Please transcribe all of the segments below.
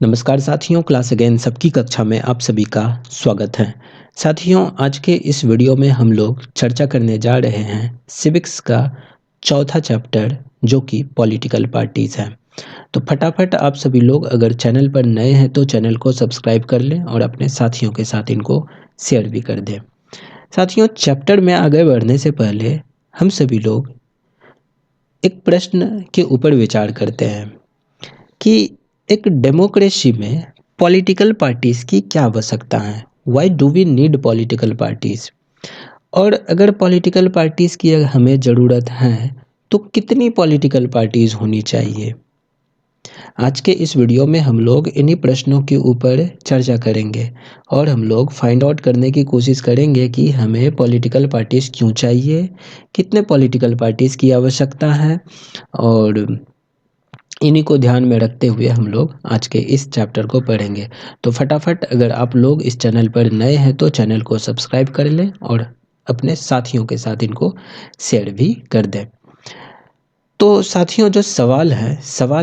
नमस्कार साथियों, class again सबकी कक्षा में आप सभी का स्वागत है। साथियों, आज के इस वीडियो में हम लोग चर्चा करने जा रहे हैं सिविक्स का चौथा चैप्टर जो कि पॉलिटिकल पार्टीज है। तो फटाफट आप सभी लोग अगर चैनल पर नए हैं तो चैनल को सब्सक्राइब कर लें और अपने साथियों के साथ इनको शेयर भी कर दें। साथियों, चैप्टर में आगे बढ़ने से पहले हम सभी लोग एक प्रश्न के ऊपर विचार करते हैं कि एक डेमोक्रेसी में पॉलिटिकल पार्टीज की क्या आवश्यकता है। Why do we need political parties, और अगर पॉलिटिकल पार्टीज की अगर हमें ज़रूरत है तो कितनी पॉलिटिकल पार्टीज होनी चाहिए। आज के इस वीडियो में हम लोग इन्हीं प्रश्नों के ऊपर चर्चा करेंगे और हम लोग फाइंड आउट करने की कोशिश करेंगे कि हमें पॉलिटिकल पार्टीज क्यों चाहिए, कितने पॉलिटिकल पार्टीज की आवश्यकता है, और इन्हीं को ध्यान में रखते हुए हम लोग आज के इस चैप्टर को पढ़ेंगे। तो फटाफट अगर आप लोग इस चैनल पर नए हैं तो चैनल को सब्सक्राइब कर लें और अपने साथियों के साथ इनको शेयर भी कर दें। तो साथियों, जो सवाल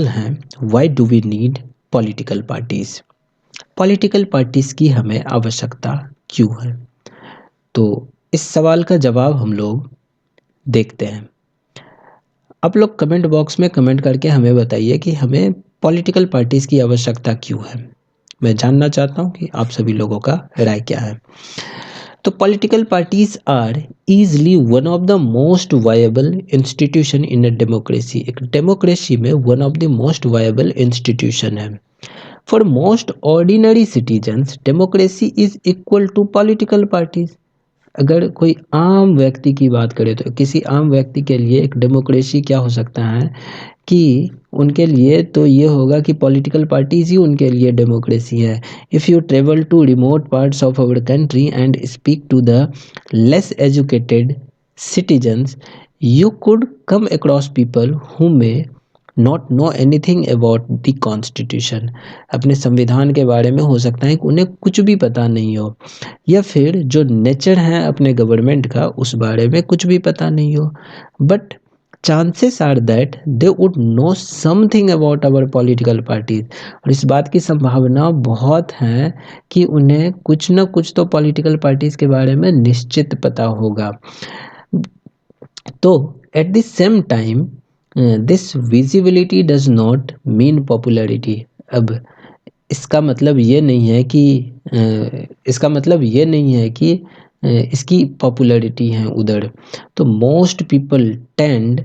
है why do we need political parties, political parties की हमें आवश्यकता क्यों है। तो इस सवाल का जवाब हम लोग देखते हैं। आप लोग कमेंट बॉक्स में कमेंट करके हमें बताइए कि हमें पॉलिटिकल पार्टीज की आवश्यकता क्यों है। मैं जानना चाहता हूं कि आप सभी लोगों का राय क्या है। तो political parties are easily one of the most viable institution in a democracy. एक डेमोक्रेसी में one of the most viable institution है। For most ordinary citizens democracy is equal to political parties. अगर कोई आम व्यक्ति की बात करें तो किसी आम व्यक्ति के लिए एक डेमोक्रेसी क्या हो सकता है कि उनके लिए तो ये होगा कि पॉलिटिकल पार्टीज ही उनके लिए डेमोक्रेसी है। If you travel to remote parts of our country and speak to the less educated citizens, you could come across people who may not know anything about the constitution. अपने संविधान के बारे में हो सकता है कि उन्हें कुछ भी पता नहीं हो, या फिर जो नेचर है अपने गवर्नमेंट का उस बारे में कुछ भी पता नहीं हो, but chances are that they would know something about our political parties. और इस बात की संभावना बहुत है कि उन्हें कुछ ना कुछ तो पॉलिटिकल पार्टीज के बारे में निश्चित पता होगा। तो eight the same time this visibility does not mean popularity. अब इसका मतलब ये नहीं है कि इसकी पॉपुलैरिटी है उधर। तो most people tend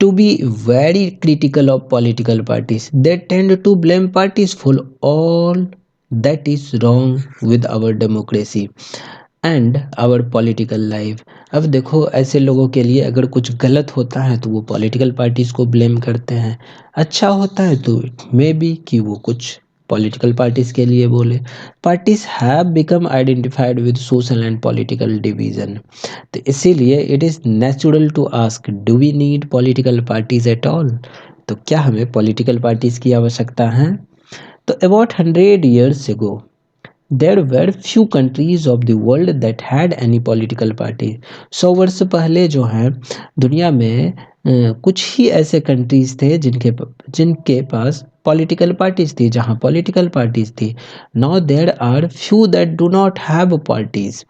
to be very critical of political parties. They tend to blame parties for all that is wrong with our democracy and our political life. अब देखो, ऐसे लोगों के लिए अगर कुछ गलत होता है तो वो पॉलिटिकल पार्टीज को ब्लेम करते हैं, अच्छा होता है तो मे बी कि वो कुछ पॉलिटिकल पार्टीज के लिए बोले। Parties have become identified with social and political division. तो इसीलिए it is natural to ask do we need political parties at all. तो क्या हमें पॉलिटिकल पार्टीज की आवश्यकता है। तो about 100 years ago there were few countries of the world that had any political party. 100 वर्ष पहले जो है दुनिया में कुछ ही ऐसे कंट्रीज थे जिनके पास पॉलिटिकल पार्टीज थी, जहाँ पॉलिटिकल पार्टीज थी। Now there are few that do not have parties.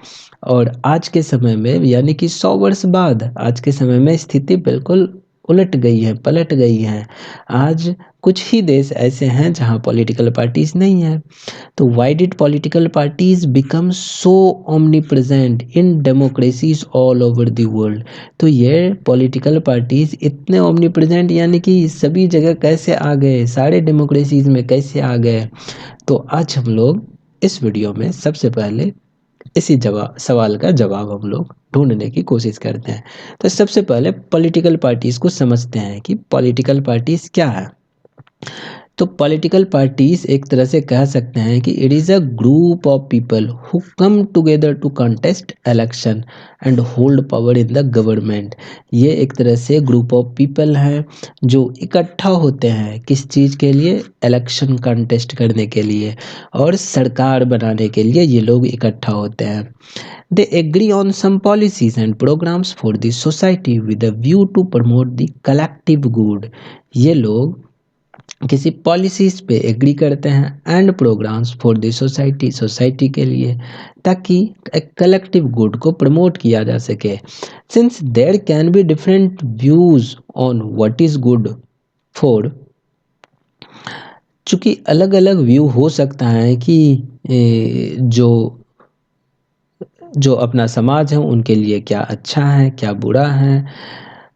और आज के समय में यानी कि 100 वर्ष बाद आज के समय में स्थिति बिल्कुल उलट गई है, पलट गई है। आज कुछ ही देश ऐसे हैं जहाँ पॉलिटिकल पार्टीज नहीं है। तो why did political parties become so omnipresent in democracies all over the world. तो ये पॉलिटिकल पार्टीज इतने ओमनीप्रेजेंट यानी कि सभी जगह कैसे आ गए, सारे डेमोक्रेसीज में कैसे आ गए। तो आज हम लोग इस वीडियो में सबसे पहले इसी सवाल का जवाब हम लोग ढूंढने की कोशिश करते हैं। तो सबसे पहले पॉलिटिकल पार्टीज को समझते हैं कि पॉलिटिकल पार्टीज क्या है। तो पॉलिटिकल पार्टीज एक तरह से कह सकते हैं कि it is a group of people who come together to contest election and hold power in the government. ये एक तरह से ग्रुप ऑफ पीपल हैं जो इकट्ठा होते हैं किस चीज़ के लिए, इलेक्शन कॉन्टेस्ट करने के लिए और सरकार बनाने के लिए ये लोग इकट्ठा होते हैं। They agree on some policies and programmes for the society with a view to promote the collective good. ये लोग किसी पॉलिसीज पे एग्री करते हैं and programmes for the society, society के लिए, ताकि एक कलेक्टिव गुड को प्रमोट किया जा सके। Since there can be different views on what is good for, चूंकि अलग अलग व्यू हो सकता है कि जो जो अपना समाज है उनके लिए क्या अच्छा है क्या बुरा है।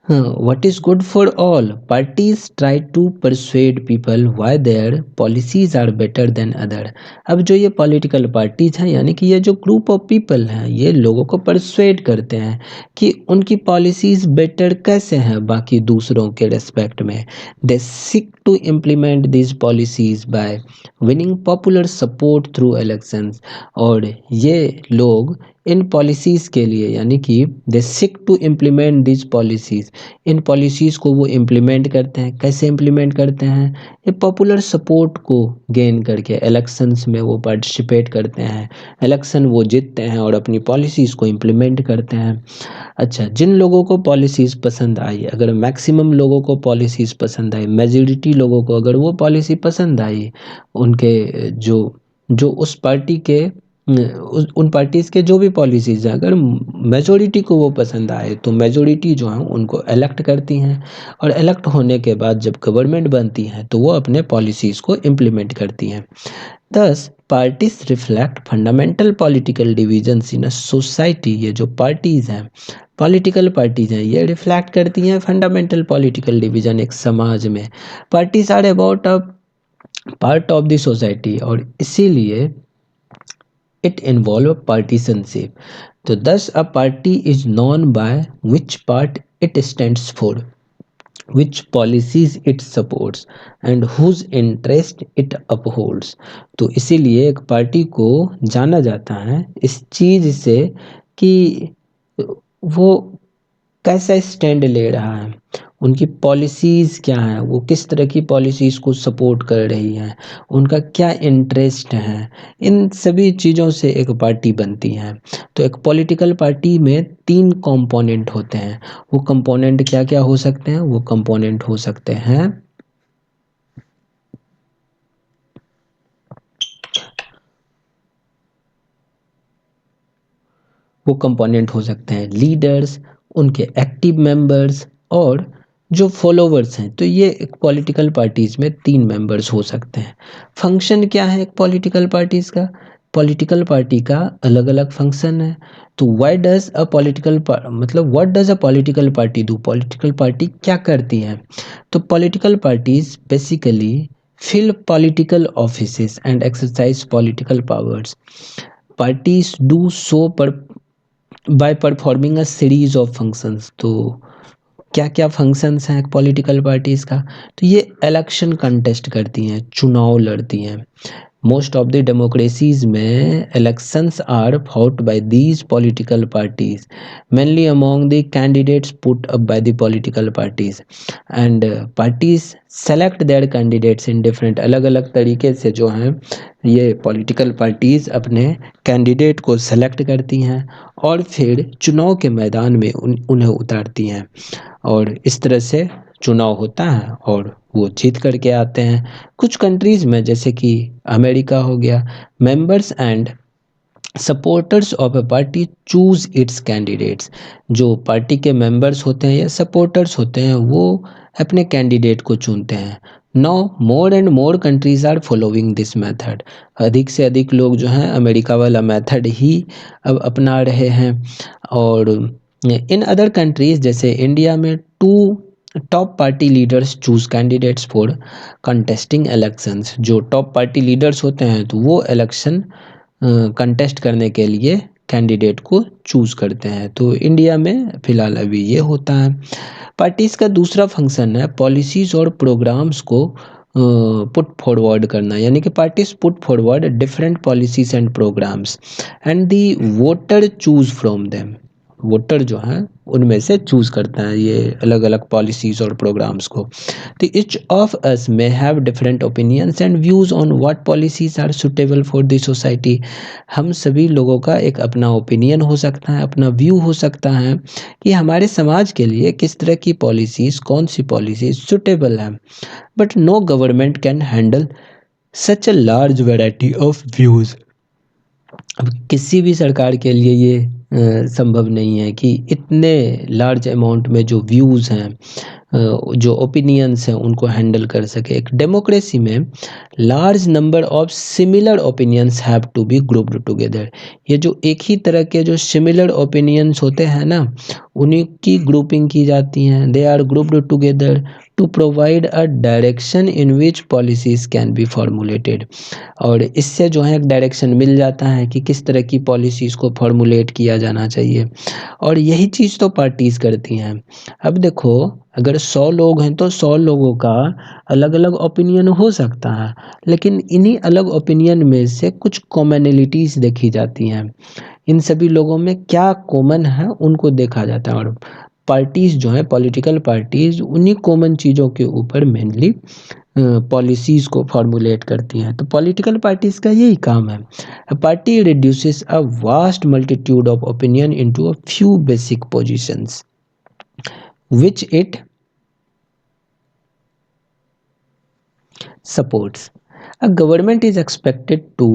What is good for all, parties try to persuade people why their policies are better than other. अब जो ये पॉलिटिकल पार्टीज हैं, यानी कि ये जो ग्रुप ऑफ पीपल हैं, ये लोगों को परsuade करते हैं कि उनकी पॉलिसीज बेटर कैसे हैं बाकी दूसरों के रेस्पेक्ट में। They seek to implement this policies by winning popular support through elections. और ये लोग इन पॉलिसीज़ के लिए, यानी कि they seek to implement this policies, इन पॉलिसीज़ को वो इम्प्लीमेंट करते हैं। कैसे इम्प्लीमेंट करते हैं? ये पॉपुलर सपोर्ट को गेन करके इलेक्शंस में वो पार्टिसिपेट करते हैं, इलेक्शन वो जीतते हैं और अपनी पॉलिसीज़ को इम्प्लीमेंट करते हैं। अच्छा, जिन लोगों को पॉलिसीज़ पसंद आई, अगर मैक्सिमम लोगों को पॉलिसीज़ पसंद आई, मेजॉरिटी लोगों को अगर वो पॉलिसी पसंद आई, उनके जो जो उस पार्टी के उन पार्टीज़ के जो भी पॉलिसीज़ हैं, अगर मेजॉरिटी को वो पसंद आए तो मेजॉरिटी जो है उनको इलेक्ट करती हैं, और इलेक्ट होने के बाद जब गवर्नमेंट बनती है तो वो अपने पॉलिसीज़ को इम्प्लीमेंट करती हैं। दस parties reflect fundamental political divisions in a society. ये जो पार्टीज़ हैं, पॉलिटिकल पार्टीज हैं, ये रिफ्लेक्ट करती हैं फंडामेंटल पॉलिटिकल डिवीजन एक समाज में। Parties are about a part of the society, और इसीलिए it involve partisanship. तो thus a party is known by which part it stands for, which policies it supports and whose interest it upholds। तो इसीलिए एक party को जाना जाता है इस चीज़ से कि वो कैसा स्टैंड ले रहा है, उनकी पॉलिसीज़ क्या हैं, वो किस तरह की पॉलिसीज़ को सपोर्ट कर रही हैं, उनका क्या इंटरेस्ट है। इन सभी चीज़ों से एक पार्टी बनती है। तो एक पॉलिटिकल पार्टी में 3 कंपोनेंट होते हैं। वो कंपोनेंट क्या क्या हो सकते हैं? वो कंपोनेंट हो सकते हैं, वो कंपोनेंट हो सकते हैं लीडर्स, उनके एक्टिव मेंबर्स और जो फॉलोवर्स हैं। तो ये एक पॉलिटिकल पार्टीज में 3 मेंबर्स हो सकते हैं। फंक्शन क्या है एक पॉलिटिकल पार्टीज का? पॉलिटिकल पार्टी का अलग अलग फंक्शन है। तो व्हाई डज अ पॉलिटिकल मतलब what does a political party do, political party क्या करती है? तो political parties basically fill political offices and exercise political powers. Parties do so पर by performing a series of functions. तो क्या क्या functions हैं पॉलिटिकल पार्टीज़ का? तो ये इलेक्शन कंटेस्ट करती हैं, चुनाव लड़ती हैं। मोस्ट ऑफ द डेमोक्रेसीज में elections are fought by these political parties, mainly among the candidates put up by the political parties, and parties select their candidates in different, अलग अलग तरीके से जो हैं ये पॉलिटिकल पार्टीज अपने कैंडिडेट को सेलेक्ट करती हैं और फिर चुनाव के मैदान में उन्हें उतारती हैं, और इस तरह से चुनाव होता है और वो जीत करके आते हैं। कुछ कंट्रीज़ में जैसे कि अमेरिका हो गया, members and supporters of a party choose it's candidates. जो पार्टी के मेंबर्स होते हैं या सपोर्टर्स होते हैं वो अपने कैंडिडेट को चुनते हैं। Now more and more countries are following this method. अधिक से अधिक लोग जो हैं अमेरिका वाला मेथड ही अब अपना रहे हैं। और इन अदर कंट्रीज जैसे इंडिया में 2 top party leaders choose candidates for contesting elections. जो टॉप पार्टी लीडर्स होते हैं तो वो इलेक्शन कंटेस्ट करने के लिए कैंडिडेट को चूज करते हैं। तो इंडिया में फिलहाल अभी ये होता है। पार्टीज का दूसरा फंक्शन है पॉलिसीज और प्रोग्राम्स को पुट फॉरवर्ड करना, यानी कि parties put forward different policies and programmes and the voter choose from them. Voter जो है उनमें से चूज करता है ये अलग अलग पॉलिसीज और प्रोग्राम्स को। तो each of us may have different opinions and views on what policies are suitable for the society. हम सभी लोगों का एक अपना ओपिनियन हो सकता है, अपना व्यू हो सकता है कि हमारे समाज के लिए किस तरह की पॉलिसीज, कौन सी पॉलिसीज सुटेबल है। But no government can handle such a large variety of views. अब किसी भी सरकार के लिए ये संभव नहीं है कि इतने लार्ज अमाउंट में जो व्यूज़ हैं, जो ओपिनियंस हैं, उनको हैंडल कर सके। एक डेमोक्रेसी में large number of similar opinions have to be grouped together. ये जो एक ही तरह के जो सिमिलर ओपिनियंस होते हैं ना, उन्हीं की ग्रुपिंग की जाती हैं। They are grouped together to provide a direction in which policies can be formulated. और इससे जो है एक डायरेक्शन मिल जाता है कि किस तरह की पॉलिसीज़ को फॉर्मुलेट किया जाना चाहिए। और यही चीज़ तो पार्टीज़ करती हैं। अब देखो, अगर 100 लोग हैं तो 100 लोगों का अलग अलग ओपिनियन हो सकता है, लेकिन इन्हीं अलग ओपिनियन में से कुछ कॉमनैलिटीज़ देखी जाती हैं। इन सभी लोगों में क्या कॉमन है उनको देखा जाता है, और पार्टीज़ जो हैं, पॉलिटिकल पार्टीज़, उन्हीं कॉमन चीज़ों के ऊपर मेनली पॉलिसीज़ को फॉर्मुलेट करती हैं। तो पॉलिटिकल पार्टीज़ का यही काम है। A party reduces a vast multitude of opinion into a few basic positions which it supports. A government is expected to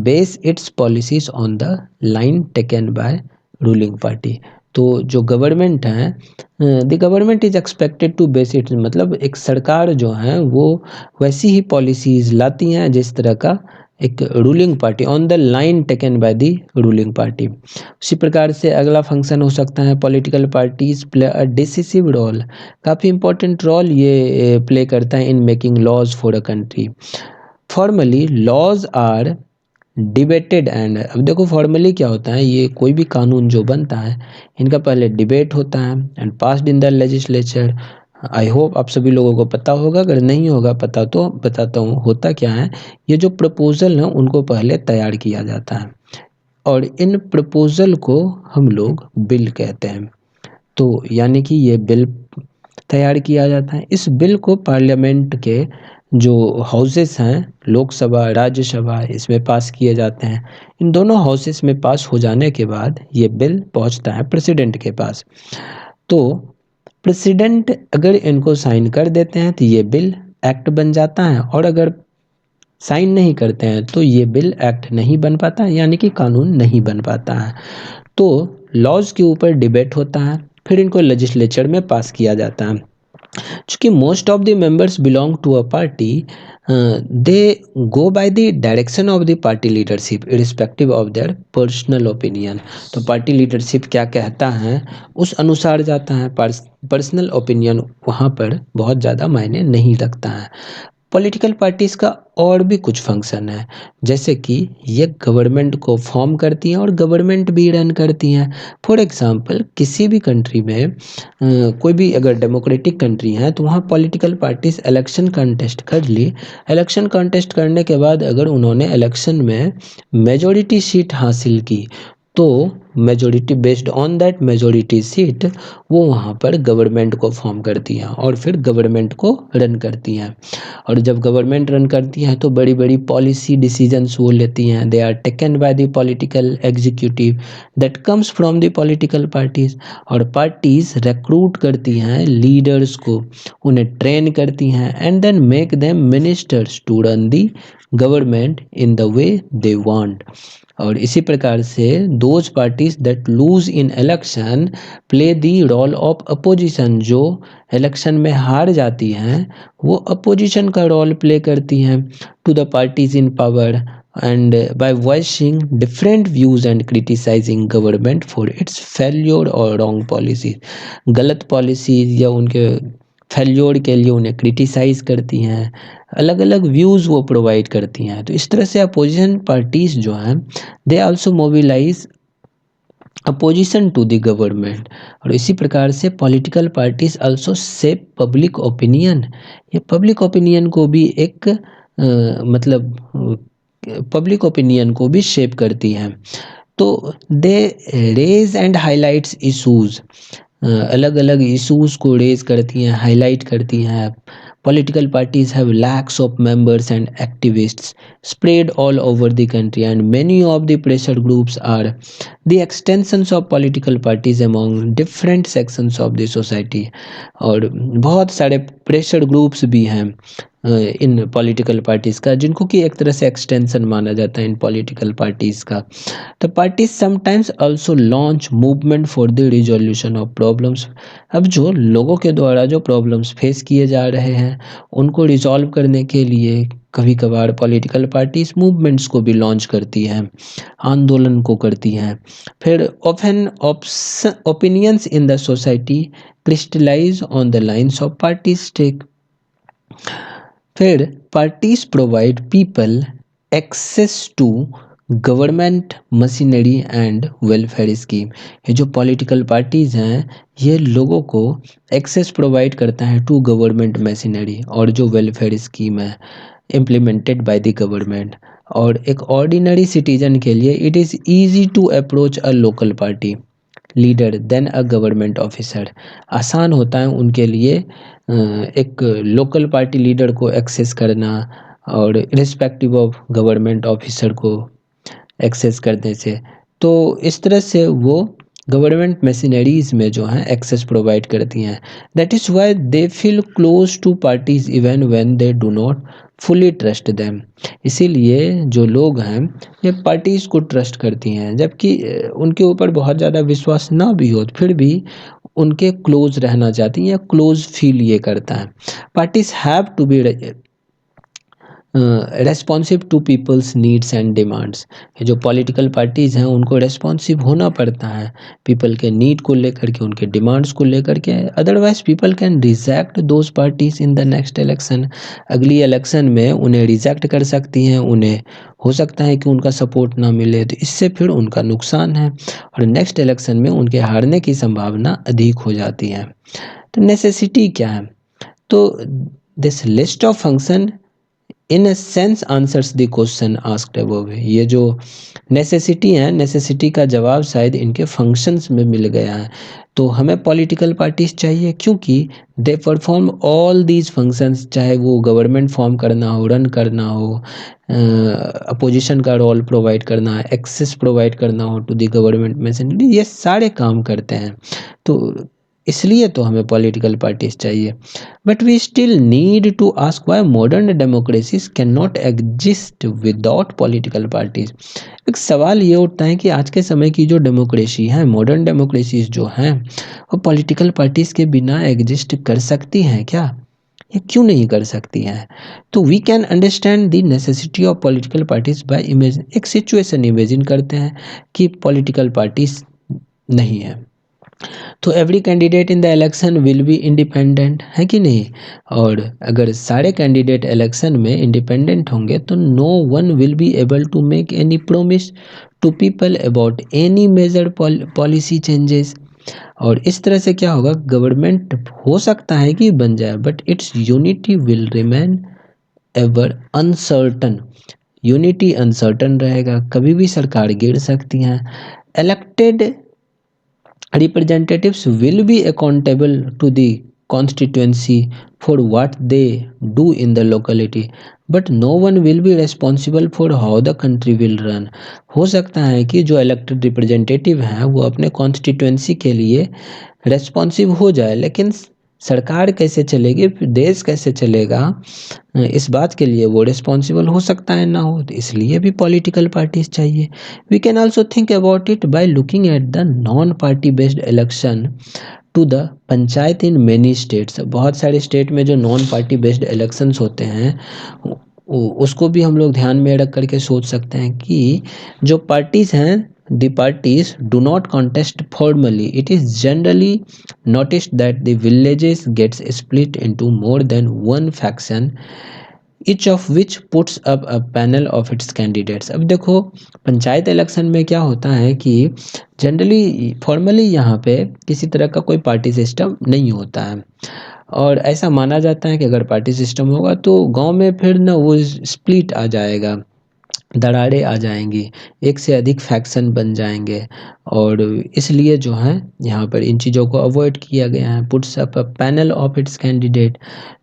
base its policies on the line taken by ruling party. तो जो government है, the government is expected to base it, मतलब एक सरकार जो है वो वैसी ही पॉलिसीज लाती हैं जिस तरह का एक ruling party, on the line taken by the ruling party. उसी प्रकार से अगला फंक्शन हो सकता है, political parties play a decisive role. काफ़ी इंपॉर्टेंट रोल ये प्ले करता है in making laws for a country. Formally laws are debated and, अब देखो फॉर्मली क्या होता है, ये कोई भी कानून जो बनता है इनका पहले डिबेट होता है and passed in the legislature. I hope आप सभी लोगों को पता होगा, अगर नहीं होगा पता तो बताता हूँ। होता क्या है, ये जो प्रपोजल हैं उनको पहले तैयार किया जाता है, और इन प्रपोजल को हम लोग बिल कहते हैं। तो यानी कि ये बिल तैयार किया जाता है। इस बिल को पार्लियामेंट के जो हाउसेस हैं, लोकसभा, राज्यसभा, इसमें पास किए जाते हैं। इन दोनों हाउसेस में पास हो जाने के बाद ये बिल पहुंचता है प्रेसिडेंट के पास। तो प्रेसिडेंट अगर इनको साइन कर देते हैं तो ये बिल एक्ट बन जाता है, और अगर साइन नहीं करते हैं तो ये बिल एक्ट नहीं बन पाता, यानी कि कानून नहीं बन पाता है। तो लॉज के ऊपर डिबेट होता है, फिर इनको लेजिस्लेचर में पास किया जाता है। चूँकि most of the members belong to a party, they go by the direction of the party leadership irrespective of their personal opinion. तो पार्टी लीडरशिप क्या कहता है उस अनुसार जाता है, पर्सनल ओपिनियन वहाँ पर बहुत ज़्यादा मायने नहीं रखता है। पॉलिटिकल पार्टीज़ का और भी कुछ फंक्शन है, जैसे कि ये गवर्नमेंट को फॉर्म करती हैं और गवर्नमेंट भी रन करती हैं। फॉर एग्जांपल, किसी भी कंट्री में कोई भी अगर डेमोक्रेटिक कंट्री है तो वहाँ पॉलिटिकल पार्टीज इलेक्शन कंटेस्ट कर ली। इलेक्शन कंटेस्ट करने के बाद अगर उन्होंने इलेक्शन में मेजॉरिटी सीट हासिल की, तो majority, based on that majority seat, वो वहाँ पर गवर्नमेंट को फॉर्म करती हैं और फिर गवर्नमेंट को रन करती हैं। और जब गवर्नमेंट रन करती है तो बड़ी बड़ी पॉलिसी डिसीजंस वो लेती हैं। They are taken by the political executive that comes from the political parties. और पार्टीज रिक्रूट करती हैं लीडर्स को, उन्हें ट्रेन करती हैं and then make them ministers to run the government in the way they want. और इसी प्रकार से those parties that lose in election play the role of opposition. जो इलेक्शन में हार जाती हैं वो अपोजिशन का रोल प्ले करती हैं to the parties in power, and by voicing different views and criticising government for its failure और रॉन्ग पॉलिसीज। गलत पॉलिसीज या उनके फेल्योर के लिए उन्हें क्रिटिसाइज करती हैं, अलग अलग व्यूज़ वो प्रोवाइड करती हैं। तो इस तरह से अपोजिशन पार्टीज जो हैं, they also mobilise opposition to the government. और इसी प्रकार से political parties also shape public opinion. ये पब्लिक ओपिनियन को भी एक मतलब पब्लिक ओपिनियन को भी शेप करती हैं। तो they raise and highlights issues, अलग अलग इशूज़ को रेज करती हैं, हाईलाइट करती हैं। Political parties have lakhs of members and activists spread all over the country, and many of the pressure groups are the extensions of political parties among different sections of the society। और बहुत सारे pressure groups भी हैं इन political parties का, जिनको कि एक तरह से एक्सटेंशन माना जाता है इन पॉलिटिकल पार्टीज़ का। तो parties sometimes also launch movement for the resolution of problems. अब जो लोगों के द्वारा जो प्रॉब्लम्स फेस किए जा रहे हैं उनको रिजॉल्व करने के लिए कभी कभार पॉलिटिकल पार्टीज मूवमेंट्स को भी लॉन्च करती हैं, आंदोलन को करती हैं। फिर often opinions in the society crystallise on the lines of party stake. फिर parties provide people access to government machinery and welfare scheme. ये जो पॉलिटिकल पार्टीज हैं ये लोगों को एक्सेस प्रोवाइड करता है टू गवर्नमेंट मशीनरी और जो वेलफेयर स्कीम है इम्प्लीमेंटेड बाय द गवर्नमेंट। और एक ऑर्डिनरी सिटीजन के लिए it is easy to approach a local party leader than a government officer. आसान होता है उनके लिए एक लोकल पार्टी लीडर को एक्सेस करना और रिस्पेक्टिव ऑफ गवर्नमेंट ऑफिसर को एक्सेस करने से। तो इस तरह से वो गवर्नमेंट मशीनरीज में जो हैं एक्सेस प्रोवाइड करती हैं। That is why they feel close to parties even when they do not fully trust them. इसीलिए जो लोग हैं ये पार्टीज़ को ट्रस्ट करती हैं, जबकि उनके ऊपर बहुत ज़्यादा विश्वास ना भी हो फिर भी उनके क्लोज रहना चाहती हैं या क्लोज फील ये करता है। Parties have to be responsive to people's needs and demands. जो पॉलिटिकल पार्टीज़ हैं उनको रेस्पॉन्सिव होना पड़ता है पीपल के नीड को लेकर के, उनके डिमांड्स को लेकर के। Otherwise people can reject those parties in the next election. अगली इलेक्शन में उन्हें रिजेक्ट कर सकती हैं, उन्हें हो सकता है कि उनका सपोर्ट ना मिले, तो इससे फिर उनका नुकसान है और नेक्स्ट इलेक्शन में उनके हारने की संभावना अधिक हो जाती है। तो नेसेसिटी क्या है? तो this list of function in a sense answers the question asked above. ये जो नेसेसिटी है, नेसेसिटी का जवाब शायद इनके फंक्शंस में मिल गया है। तो हमें पॉलिटिकल पार्टीज चाहिए क्योंकि they perform all these functions, चाहे वो गवर्नमेंट फॉर्म करना हो, रन करना हो, अपोजिशन का रोल प्रोवाइड करना है, एक्सेस प्रोवाइड करना हो टू द गवर्नमेंट मशीनरी, ये सारे काम करते हैं। तो इसलिए तो हमें पॉलिटिकल पार्टीज चाहिए। But we still need to ask why modern democracies can not exist without political parties. एक सवाल ये उठता है कि आज के समय की जो डेमोक्रेसी है, मॉडर्न डेमोक्रेसीज जो हैं, वो पॉलिटिकल पार्टीज के बिना एग्जिस्ट कर सकती हैं क्या? ये क्यों नहीं कर सकती हैं? तो we can understand the necessity of political parties by imagine. एक सिचुएशन इमेजिन करते हैं कि पॉलिटिकल पार्टीज नहीं है, तो every candidate in the election will be independent, है कि नहीं? और अगर सारे कैंडिडेट इलेक्शन में इंडिपेंडेंट होंगे तो no one will be able to make any promise to people about any major policy changes. और इस तरह से क्या होगा, गवर्नमेंट हो सकता है कि बन जाए but it's unity will remain ever uncertain. Unity uncertain रहेगा, कभी भी सरकार गिर सकती हैं। Elected representatives will be accountable to the constituency for what they do in the locality, but no one will be responsible for how the country will run। हो सकता है कि जो इलेक्टेड रिप्रेजेंटेटिव हैं वो अपने कॉन्स्टिट्यूएंसी के लिए रेस्पॉन्सिव हो जाए, लेकिन सरकार कैसे चलेगी, फिर देश कैसे चलेगा, इस बात के लिए वो रिस्पॉन्सिबल हो सकता है ना हो। तो इसलिए भी पॉलिटिकल पार्टीज चाहिए। We can also think about it by looking at the non party based election to the panchayat in many states. बहुत सारे स्टेट में जो नॉन पार्टी बेस्ड इलेक्शंस होते हैं उसको भी हम लोग ध्यान में रख करके सोच सकते हैं कि जो पार्टीज हैं, the parties do not contest formally. It is generally noticed that the villages gets split into more than one faction, each of which puts up a panel of its candidates। अब देखो panchayat election में क्या होता है कि generally formally यहाँ पे किसी तरह का कोई पार्टी सिस्टम नहीं होता है, और ऐसा माना जाता है कि अगर पार्टी सिस्टम होगा तो गांव में फिर ना वो स्प्लिट आ जाएगा, दरारें आ जाएंगी, एक से अधिक फैक्शन बन जाएंगे, और इसलिए जो है यहाँ पर इन चीज़ों को अवॉइड किया गया है। Puts up a panel of its candidate,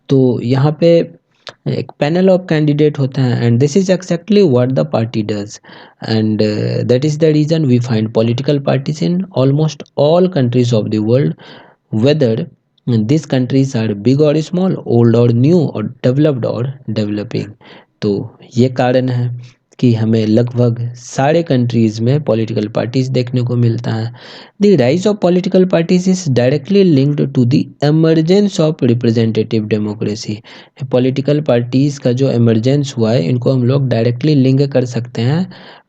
तो यहाँ पे एक पैनल ऑफ कैंडिडेट होता है, and this is exactly what the party does, and that is the reason we find political parties in almost all countries of the world, whether these countries are big or small, old or new, or developed or developing। तो ये कारण है कि हमें लगभग सारे countries में political parties देखने को मिलता है। The rise of political parties is directly linked to the emergence of representative democracy. Political parties का जो एमरजेंस हुआ है, इनको हम लोग डायरेक्टली लिंक कर सकते हैं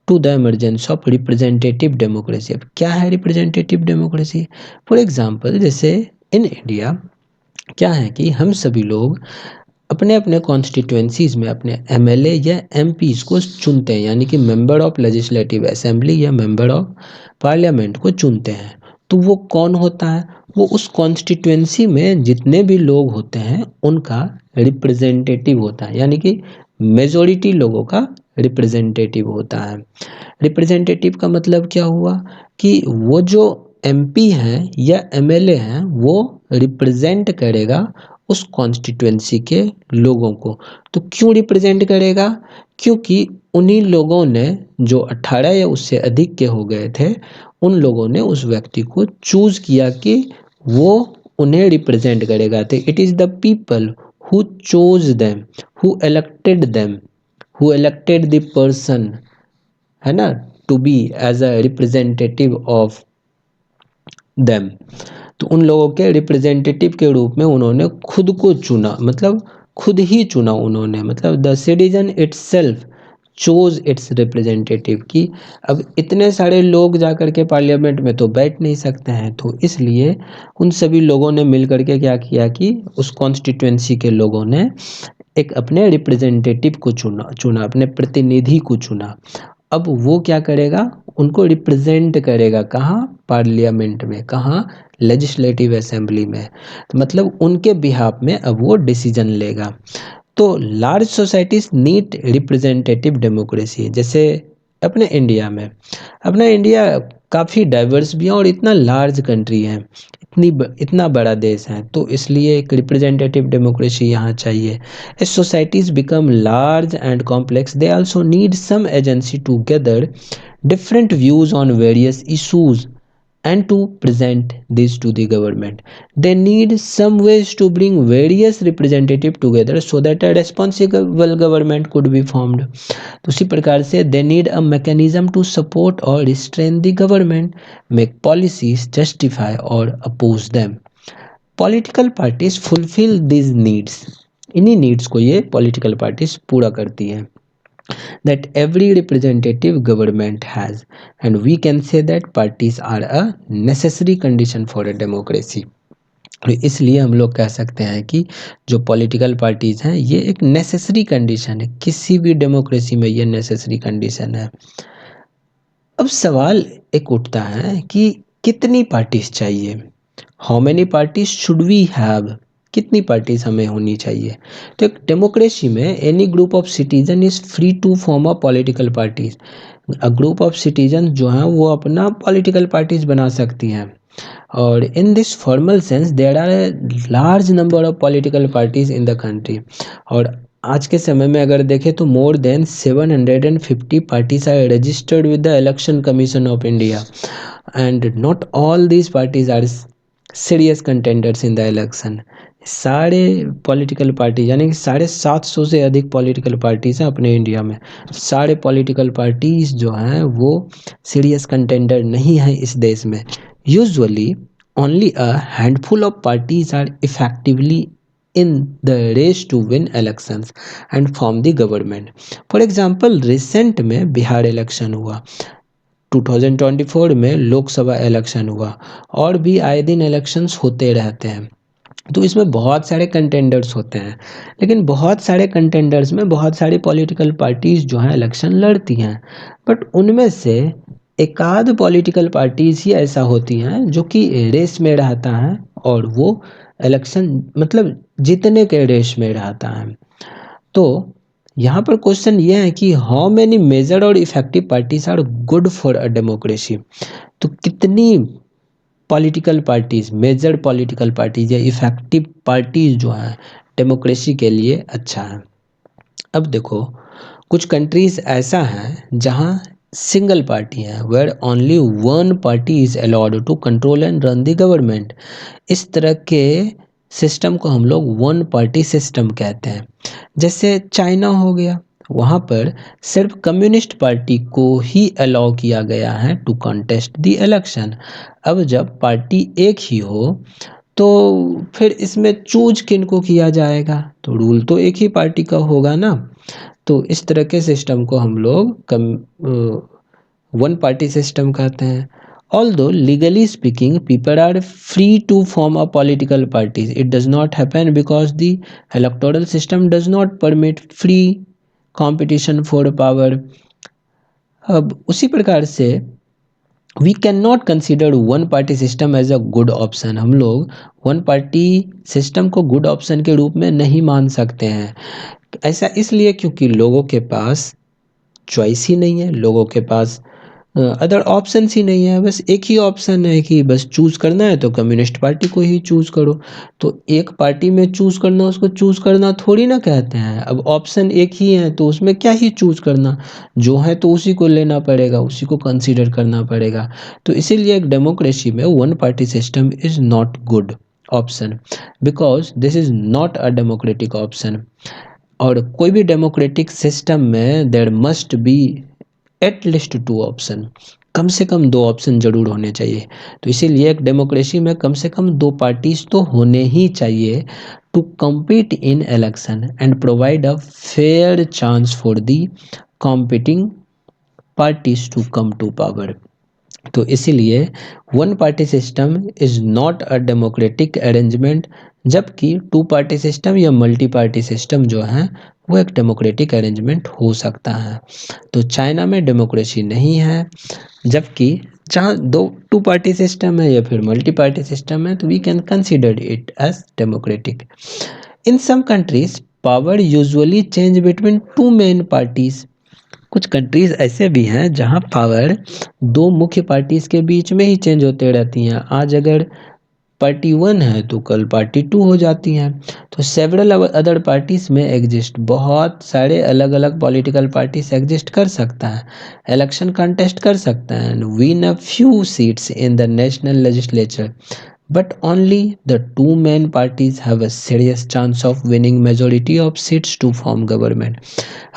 to the emergence of representative democracy. अब क्या है रिप्रेजेंटेटिव डेमोक्रेसी? फॉर एग्जाम्पल, जैसे इन इंडिया क्या है कि हम सभी लोग अपने अपने कॉन्स्टिट्यूएंसीज में अपने एमएलए या एमपीज को चुनते हैं, यानी कि मेंबर ऑफ लेजिस्लेटिव असेंबली या मेंबर ऑफ पार्लियामेंट को चुनते हैं। तो वो कौन होता है? वो उस कॉन्स्टिट्यूएंसी में जितने भी लोग होते हैं उनका रिप्रेजेंटेटिव होता है, यानी कि मेजोरिटी लोगों का रिप्रेजेंटेटिव होता है। रिप्रेजेंटेटिव का मतलब क्या हुआ कि वो जो एमपी हैं या एमएलए हैं वो रिप्रेजेंट करेगा उस कॉन्स्टिट्यूएंसी के लोगों को। तो क्यों रिप्रेजेंट करेगा? क्योंकि उन्हीं लोगों ने, जो 18 या उससे अधिक के हो गए थे, उन लोगों ने उस व्यक्ति को चूज किया कि वो उन्हें रिप्रेजेंट करेगा। तो it is the people who chose them, who elected the person, है ना, to be as a representative of them. तो उन लोगों के रिप्रेजेंटेटिव के रूप में उन्होंने खुद को चुना, मतलब खुद ही चुना उन्होंने, मतलब the citizen itself chose it's representative. की अब इतने सारे लोग जाकर के पार्लियामेंट में तो बैठ नहीं सकते हैं, तो इसलिए उन सभी लोगों ने मिल करके क्या किया कि उस कॉन्स्टिट्यूएंसी के लोगों ने एक अपने रिप्रेजेंटेटिव को चुना, अपने प्रतिनिधि को चुना। अब वो क्या करेगा? उनको रिप्रेजेंट करेगा, कहाँ? पार्लियामेंट में। कहाँ? लेजिस्लेटिव असेंबली में। तो मतलब उनके बिहाफ में अब वो डिसीजन लेगा। तो large societies need representative democracy. जैसे अपना इंडिया काफ़ी डाइवर्स भी है और इतना लार्ज कंट्री है, इतना बड़ा देश है, तो इसलिए एक रिप्रेजेंटेटिव डेमोक्रेसी यहाँ चाहिए। As societies become large and complex, they also need some agency to gather different views on various issues and to present this to the government. They need some ways to bring various representatives together so that a responsible government could be formed. तो उसी प्रकार से they need a mechanism to support or restrain the government, make policies, justify or oppose them. Political parties fulfill these needs. इन्हीं needs को ये political parties पूरा करती हैं, that every representative government has, and we can say that parties are a necessary condition for a democracy। और इसलिए हम लोग कह सकते हैं कि जो पॉलिटिकल पार्टीज हैं ये एक नेसेसरी कंडीशन है, किसी भी डेमोक्रेसी में ये नेसेसरी कंडीशन है। अब सवाल एक उठता है कि कितनी पार्टीज चाहिए? How many parties should we have? कितनी पार्टीज हमें होनी चाहिए? तो एक डेमोक्रेसी में any group of citizen is free to form a political parties. A group of citizen जो हैं वो अपना पॉलिटिकल पार्टीज बना सकती हैं, और in this formal sense there are large number of political parties in the country. और आज के समय में अगर देखें तो more than 750 parties are registered with the election commission of India, and not all these parties are serious contenders in the election. सारे political party, यानी कि 750 से अधिक पॉलिटिकल पार्टीज हैं अपने इंडिया में। सारे पॉलिटिकल पार्टीज जो हैं वो सीरियस कंटेंडर नहीं हैं इस देश में। Usually only a handful of parties are effectively in the race to win elections and form the government. For example, recent में बिहार इलेक्शन हुआ, 2024 में लोकसभा इलेक्शन हुआ, और भी आए दिन इलेक्शंस होते रहते हैं। तो इसमें बहुत सारे कंटेंडर्स होते हैं, लेकिन बहुत सारे कंटेंडर्स में बहुत सारी पॉलिटिकल पार्टीज जो हैं इलेक्शन लड़ती हैं, बट उनमें से एक आध पॉलिटिकल पार्टीज ही ऐसा होती हैं जो कि रेस में रहता है, और वो इलेक्शन मतलब जीतने के रेस में रहता है। तो यहाँ पर क्वेश्चन ये है कि हाउ मेनी मेजर और effective parties are good for a democracy. तो कितनी political parties, major political parties या इफेक्टिव पार्टीज जो हैं डेमोक्रेसी के लिए अच्छा है। अब देखो, कुछ कंट्रीज ऐसा है जहाँ सिंगल पार्टी है, where only one party is allowed to control and run the government. इस तरह के सिस्टम को हम लोग वन पार्टी सिस्टम कहते हैं। जैसे चाइना हो गया, वहाँ पर सिर्फ कम्युनिस्ट पार्टी को ही अलाउ किया गया है टू कॉन्टेस्ट द इलेक्शन। अब जब पार्टी एक ही हो तो फिर इसमें चूज किन को किया जाएगा, तो रूल तो एक ही पार्टी का होगा ना। तो इस तरह के सिस्टम को हम लोग वन पार्टी सिस्टम कहते हैं। Although legally speaking, people are free to form a political parties, it does not happen because the electoral system does not permit free competition for power। अब उसी प्रकार से we can not consider one party system as a good option. हम लोग one party system को good option के रूप में नहीं मान सकते हैं। ऐसा इसलिए क्योंकि लोगों के पास चॉइस ही नहीं है, लोगों के पास अदर ऑप्शंस ही नहीं है। बस एक ही ऑप्शन है कि बस चूज़ करना है तो कम्युनिस्ट पार्टी को ही चूज़ करो। तो एक पार्टी में चूज़ करना, उसको चूज़ करना थोड़ी ना कहते हैं। अब ऑप्शन एक ही है तो उसमें क्या ही चूज़ करना, जो है तो उसी को लेना पड़ेगा, उसी को कंसीडर करना पड़ेगा। तो इसीलिए एक डेमोक्रेसी में one party system is not good option, because this is not a democratic option. और कोई भी डेमोक्रेटिक सिस्टम में there must be at least two option, कम से कम दो ऑप्शन जरूर होने चाहिए। तो इसीलिए एक डेमोक्रेसी में कम से कम दो पार्टीज तो होने ही चाहिए to compete in election and provide a fair chance for the competing parties to come to power. तो इसीलिए one party system is not a democratic arrangement, जबकि टू पार्टी सिस्टम या मल्टी पार्टी सिस्टम जो है वो एक democratic arrangement हो सकता है। तो चाइना में डेमोक्रेसी नहीं है, जबकि जहाँ दो टू पार्टी सिस्टम है या फिर मल्टी पार्टी सिस्टम है तो we can consider it as democratic. In some countries power usually change between two main parties. कुछ कंट्रीज ऐसे भी हैं जहां पावर दो मुख्य पार्टीज के बीच में ही चेंज होते रहती हैं। आज अगर पार्टी वन है तो कल पार्टी टू हो जाती हैं। तो सेवरल अदर पार्टीज में एग्जिस्ट, बहुत सारे अलग अलग पॉलिटिकल पार्टीज एग्जिस्ट कर सकता है, इलेक्शन कंटेस्ट कर सकता है and win a few seats in the national legislature, but only the two main parties have a serious chance of winning majority of seats to form government।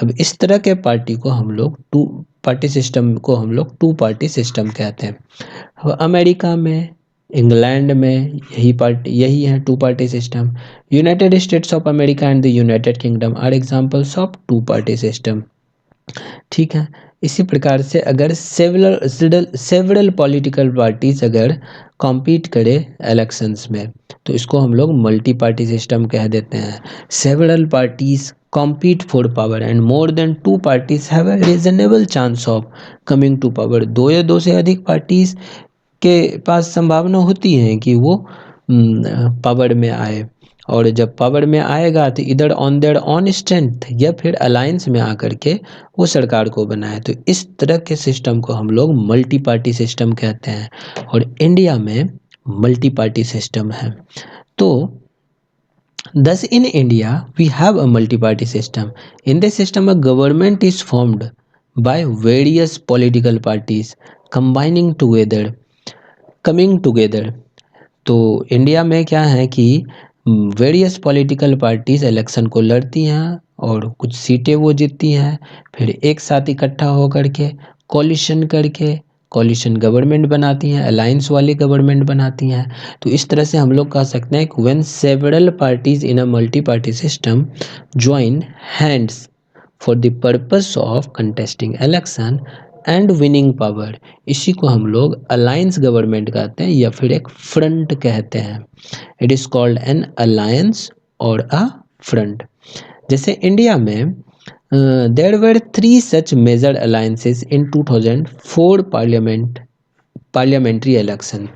अब इस तरह के पार्टी को हम लोग टू पार्टी सिस्टम को हम लोग टू पार्टी सिस्टम कहते हैं। अब अमेरिका में, इंग्लैंड में यही है two party system. United States of America and the United Kingdom are examples of two party system. ठीक है, इसी प्रकार से अगर सेवरल पॉलिटिकल पार्टीज अगर कॉम्पीट करे इलेक्शंस में तो इसको हम लोग मल्टी पार्टी सिस्टम कह देते हैं। Several parties compete for power and more than two parties have a reasonable chance of coming to power. दो या दो से अधिक पार्टीज के पास संभावना होती है कि वो पावर में आए, और जब पावर में आएगा तो इधर ऑन देयर ऑन स्ट्रेंथ या फिर अलायंस में आकर के वो सरकार को बनाए। तो इस तरह के सिस्टम को हम लोग मल्टी पार्टी सिस्टम कहते हैं, और इंडिया में मल्टी पार्टी सिस्टम है। तो thus in India we have a multi party system। In this system a government is formed by various political parties coming together। तो इंडिया में क्या है कि वेरियस पॉलिटिकल पार्टीज इलेक्शन को लड़ती हैं और कुछ सीटें वो जीतती हैं, फिर एक साथ इकट्ठा होकर के कॉलिशन गवर्नमेंट बनाती हैं, अलायंस वाली गवर्नमेंट बनाती हैं। तो इस तरह से हम लोग कह सकते हैं कि when several parties in a multi party system join hands for the purpose of contesting election and winning power, इसी को हम लोग अलायंस गवर्नमेंट कहते हैं या फिर एक फ्रंट कहते हैं। It is called an alliance और अ फ्रंट। जैसे इंडिया में there were three such major alliances in 2004 parliamentary election.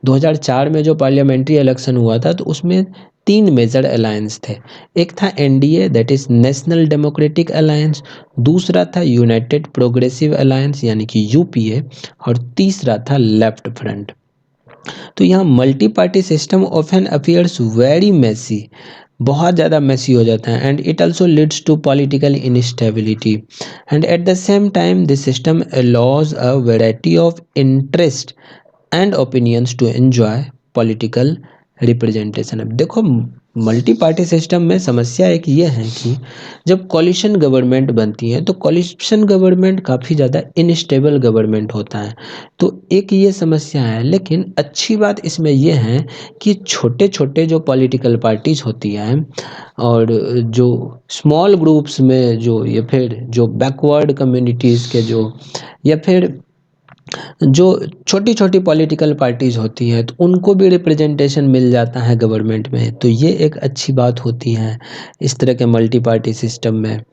2004 में जो पार्लियामेंट्री इलेक्शन हुआ था तो उसमें तीन मेजर अलायंस थे। एक था NDA, that is national Democratic alliance, दूसरा था यूनाइटेड प्रोग्रेसिव अलायंस यानी कि यूपीए, और तीसरा था लेफ्ट फ्रंट। तो यहाँ multi party system often appears very messy, बहुत ज़्यादा मेसी हो जाता है, and it also leads to political instability, and at the same time this system allows a variety of interest and opinions to enjoy political representation. अब देखो, multi party system में समस्या एक ये है कि जब कॉलिशन गवर्नमेंट बनती है तो कॉलिशन गवर्नमेंट काफ़ी ज़्यादा इनस्टेबल गवर्नमेंट होता है, तो एक ये समस्या है। लेकिन अच्छी बात इसमें यह है कि छोटे छोटे जो पॉलिटिकल पार्टीज होती हैं और जो स्मॉल ग्रुप्स में जो, या फिर जो बैकवर्ड कम्युनिटीज़ के जो, या फिर जो छोटी छोटी पॉलिटिकल पार्टीज होती हैं, तो उनको भी रिप्रेजेंटेशन मिल जाता है गवर्नमेंट में, तो ये एक अच्छी बात होती है इस तरह के मल्टी पार्टी सिस्टम में।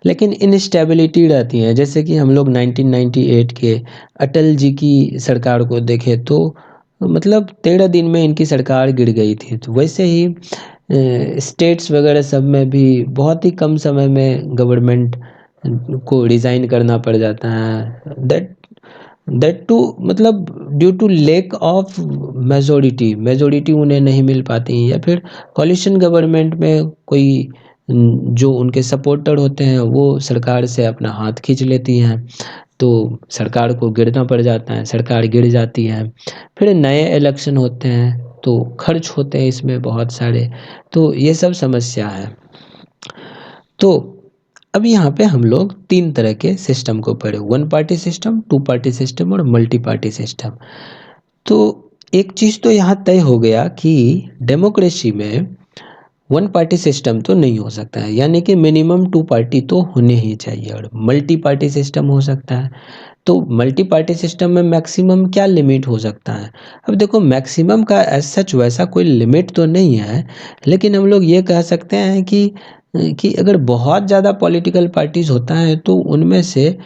लेकिन इनस्टेबिलिटी रहती है, जैसे कि हम लोग 1998 के अटल जी की सरकार को देखें तो मतलब 13 दिन में इनकी सरकार गिर गई थी। तो वैसे ही स्टेट्स वगैरह सब में भी बहुत ही कम समय में गवर्नमेंट को रिज़ाइन करना पड़ जाता है, दैट टू मतलब due to lack of majority उन्हें नहीं मिल पाती, या फिर कॉलिशन गवर्नमेंट में कोई जो उनके सपोर्टर होते हैं वो सरकार से अपना हाथ खींच लेती हैं, तो सरकार को गिरना पड़ जाता है, सरकार गिर जाती है। फिर नए इलेक्शन होते हैं तो खर्च होते हैं इसमें बहुत सारे, तो ये सब समस्या है। तो अब यहाँ पे हम लोग तीन तरह के सिस्टम को पढ़े, one party system, two party system और मल्टी पार्टी सिस्टम। तो एक चीज़ तो यहाँ तय हो गया कि डेमोक्रेसी में वन पार्टी सिस्टम तो नहीं हो सकता है, यानी कि मिनिमम टू पार्टी तो होने ही चाहिए, और मल्टी पार्टी सिस्टम हो सकता है। तो मल्टी पार्टी सिस्टम में मैक्सिमम क्या लिमिट हो सकता है? अब देखो, मैक्सिमम का एज सच वैसा कोई लिमिट तो नहीं है, लेकिन हम लोग ये कह सकते हैं कि अगर बहुत ज़्यादा पॉलिटिकल पार्टीज होता है तो उनमें से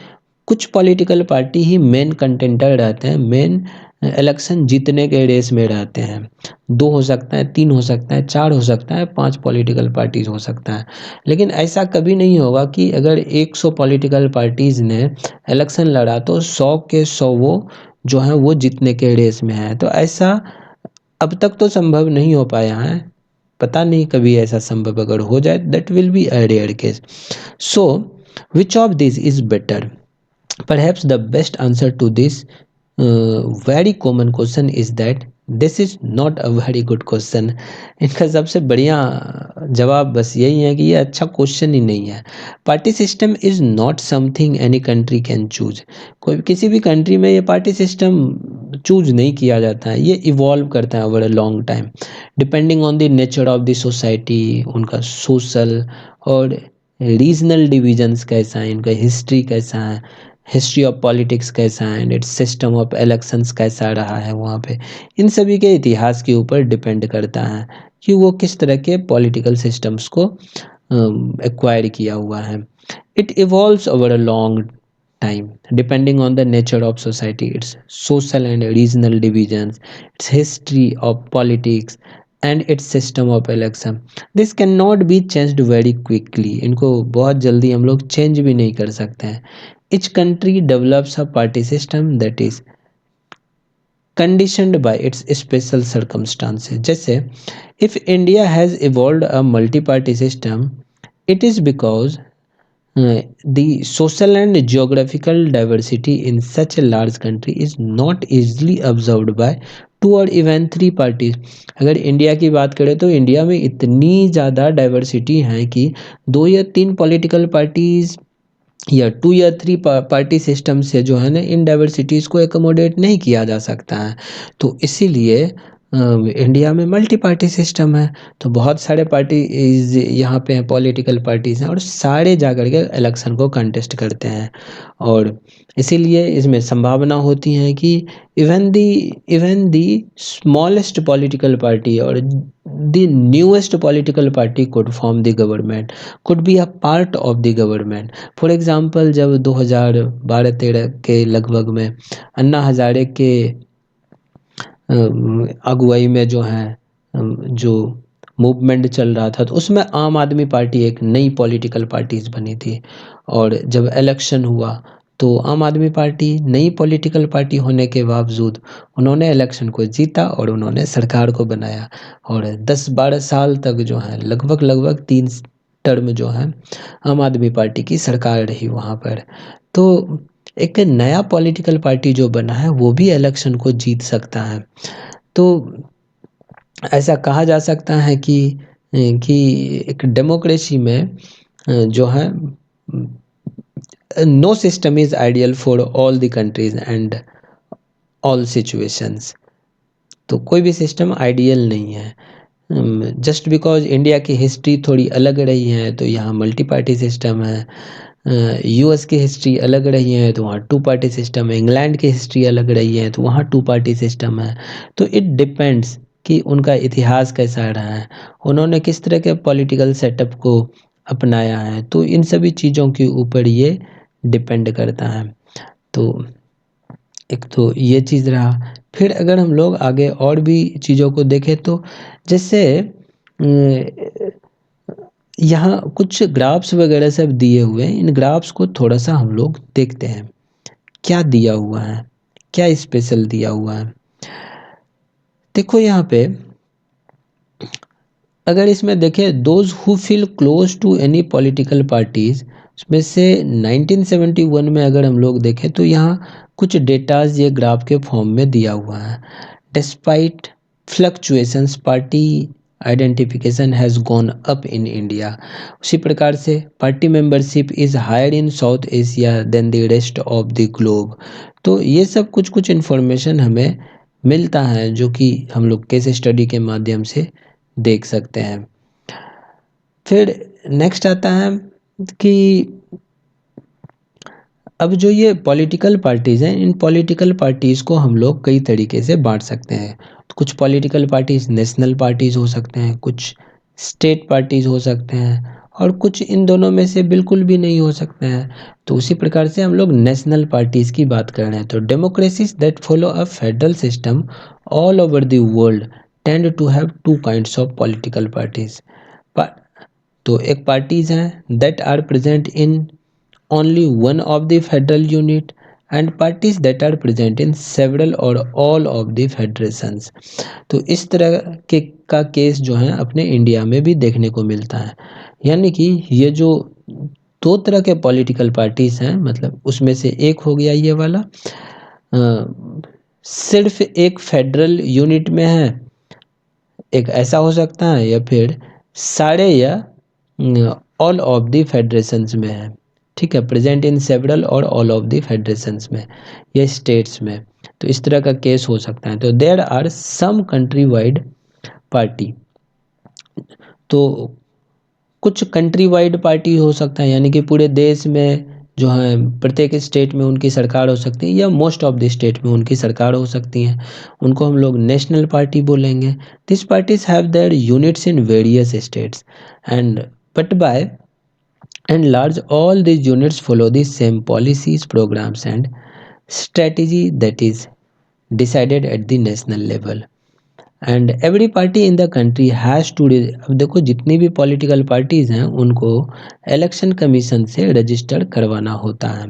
कुछ पॉलिटिकल पार्टी ही मेन कंटेंटर रहते हैं, मेन इलेक्शन जीतने के रेस में रहते हैं। दो हो सकता है, तीन हो सकता है, चार हो सकता है, पांच पॉलिटिकल पार्टीज हो सकता है। लेकिन ऐसा कभी नहीं होगा कि अगर 100 पॉलिटिकल पार्टीज ने इलेक्शन लड़ा तो 100 के 100 वो जो है वो जीतने के रेस में है। तो ऐसा अब तक तो संभव नहीं हो पाया है, पता नहीं कभी ऐसा संभव अगर हो जाए, that will be a rare case. So which of this is better? Perhaps the best answer to this very common question is that this is not a very good question। इनका सबसे बढ़िया जवाब बस यही है कि ये अच्छा क्वेश्चन ही नहीं है। Party system is not something any country can choose. कोई किसी भी कंट्री में ये पार्टी सिस्टम चूज नहीं किया जाता है, ये इवॉल्व करता है over a long time, depending on the nature of the society, उनका सोशल और रीजनल डिविजन्स कैसा है, इनका हिस्ट्री कैसा है, हिस्ट्री ऑफ पॉलिटिक्स कैसा है, and it's system of elections कैसा रहा है वहाँ पे, इन सभी के इतिहास के ऊपर डिपेंड करता है कि वो किस तरह के पॉलिटिकल सिस्टम्स को एक्वायर किया हुआ है। It evolves over a long time depending on the nature of society, its social and regional divisions, its history of politics and its system of election। this cannot be changed very quickly। इनको बहुत जल्दी हम लोग change भी नहीं कर सकते हैं। each country develops a party system that is conditioned by its special circumstances। जैसे if India has evolved a multi-party system, it is because the social and geographical diversity in such a large country is not easily observed by two और even three parties. अगर India की बात करें तो India में इतनी ज़्यादा diversity है कि दो या तीन पॉलिटिकल पार्टीज या टू या थ्री पार्टी सिस्टम से जो है ना इन डाइवर्सिटीज़ को एकोमोडेट नहीं किया जा सकता है। तो इसीलिए इंडिया में मल्टी पार्टी सिस्टम है, तो बहुत सारे पार्टीज यहाँ पे हैं, पॉलिटिकल पार्टीज हैं, और सारे जा कर के इलेक्शन को कंटेस्ट करते हैं, और इसीलिए इसमें संभावना होती है कि even the smallest political party और the newest political party could form the government, could be a part of the government। For example जब 2012-13 के लगभग में अन्ना हजारे के अगुवाई में जो है जो मूवमेंट चल रहा था, तो उसमें आम आदमी पार्टी एक नई पॉलिटिकल पार्टीज बनी थी। और जब इलेक्शन हुआ तो आम आदमी पार्टी नई पॉलिटिकल पार्टी होने के बावजूद उन्होंने इलेक्शन को जीता और उन्होंने सरकार को बनाया। और 10-12 साल तक जो है लगभग लगभग 3 टर्म जो है आम आदमी पार्टी की सरकार रही वहाँ पर। तो एक नया पॉलिटिकल पार्टी जो बना है वो भी इलेक्शन को जीत सकता है। तो ऐसा कहा जा सकता है कि एक डेमोक्रेसी में जो है no system is ideal for all the countries and all situations. तो कोई भी सिस्टम आइडियल नहीं है। जस्ट बिकॉज इंडिया की हिस्ट्री थोड़ी अलग रही है तो यहाँ मल्टी पार्टी सिस्टम है। यूएस की हिस्ट्री अलग रही है तो वहाँ 2 पार्टी सिस्टम है। इंग्लैंड की हिस्ट्री अलग रही है तो वहाँ 2 पार्टी सिस्टम है। तो इट डिपेंड्स कि उनका इतिहास कैसा रहा है, उन्होंने किस तरह के पॉलिटिकल सेटअप को अपनाया है। तो इन सभी चीज़ों के ऊपर ये डिपेंड करता है। तो एक तो ये चीज़ रहा। फिर अगर हम लोग आगे और भी चीज़ों को देखें तो जैसे यहाँ कुछ ग्राफ्स वगैरह सब दिए हुए हैं, इन ग्राफ्स को थोड़ा सा हम लोग देखते हैं क्या दिया हुआ है, क्या स्पेशल दिया हुआ है। देखो यहाँ पे अगर इसमें देखें those who feel close to any political parties, उसमें से 1971 में अगर हम लोग देखें तो यहाँ कुछ डेटाज ये ग्राफ के फॉर्म में दिया हुआ है। Despite fluctuations party identification has gone up in India. उसी प्रकार से party membership is higher in South Asia than the rest of the globe. तो ये सब कुछ कुछ इन्फॉर्मेशन हमें मिलता है जो कि हम लोग केस स्टडी के माध्यम से देख सकते हैं। फिर नेक्स्ट आता है कि अब जो ये पॉलिटिकल पार्टीज़ हैं, इन पॉलिटिकल पार्टीज़ को हम लोग कई तरीके से बांट सकते हैं। तो कुछ पॉलिटिकल पार्टीज़ नेशनल पार्टीज़ हो सकते हैं, कुछ स्टेट पार्टीज़ हो सकते हैं और कुछ इन दोनों में से बिल्कुल भी नहीं हो सकते हैं। तो उसी प्रकार से हम लोग नेशनल पार्टीज़ की बात कर रहे हैं। तो democracies that follow a federal system all over the world tend to have 2 kinds of political parties. तो एक पार्टीज़ हैं that are present in only one of the federal unit and parties that are present in several or all of the federations। तो इस तरह के का case जो है अपने इंडिया में भी देखने को मिलता है। यानी कि ये जो 2 तरह के पॉलिटिकल पार्टीज हैं, मतलब उसमें से एक हो गया ये वाला सिर्फ एक फेडरल यूनिट में है, एक ऐसा हो सकता है, या फिर सारे या ऑल ऑफ द फेडरेशंस में है। ठीक है, प्रेजेंट इन सेवरल और ऑल ऑफ द फेडरेशंस में या स्टेट्स में। तो इस तरह का केस हो सकता है। तो there are some country wide party. तो कुछ कंट्री वाइड पार्टी हो सकता है, यानी कि पूरे देश में जो है प्रत्येक स्टेट में उनकी सरकार हो सकती है या मोस्ट ऑफ द स्टेट में उनकी सरकार हो सकती है, उनको हम लोग नेशनल पार्टी बोलेंगे। This parties have their units in various states and but by and large all these units follow the same policies programs and strategy that is decided at the national level and every party in the country has to अब देखो जितनी भी political parties हैं उनको election commission से register करवाना होता है।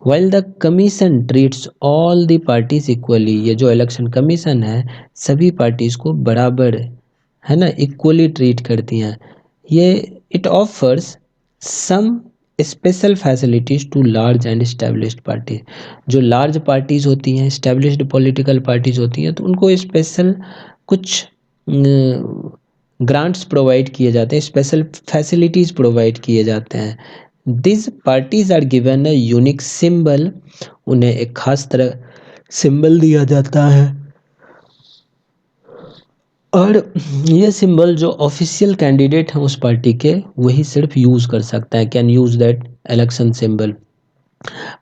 while the commission treats all the parties equally, ये जो इलेक्शन कमीशन है सभी पार्टीज को बराबर है ना इक्वली ट्रीट करती हैं। ये it offers some special facilities to large and established party. जो लार्ज पार्टीज़ होती हैं, इस्टेब्लिश्ड पॉलिटिकल पार्टीज़ होती हैं, तो उनको स्पेशल कुछ ग्रांट्स प्रोवाइड किए जाते हैं, स्पेशल फैसिलिटीज़ प्रोवाइड किए जाते हैं। This parties are given a unique symbol, उन्हें एक खास तरह सिंबल दिया जाता है और ये सिंबल जो ऑफिशियल कैंडिडेट हैं उस पार्टी के वही सिर्फ यूज़ कर सकता है, can use that election symbol.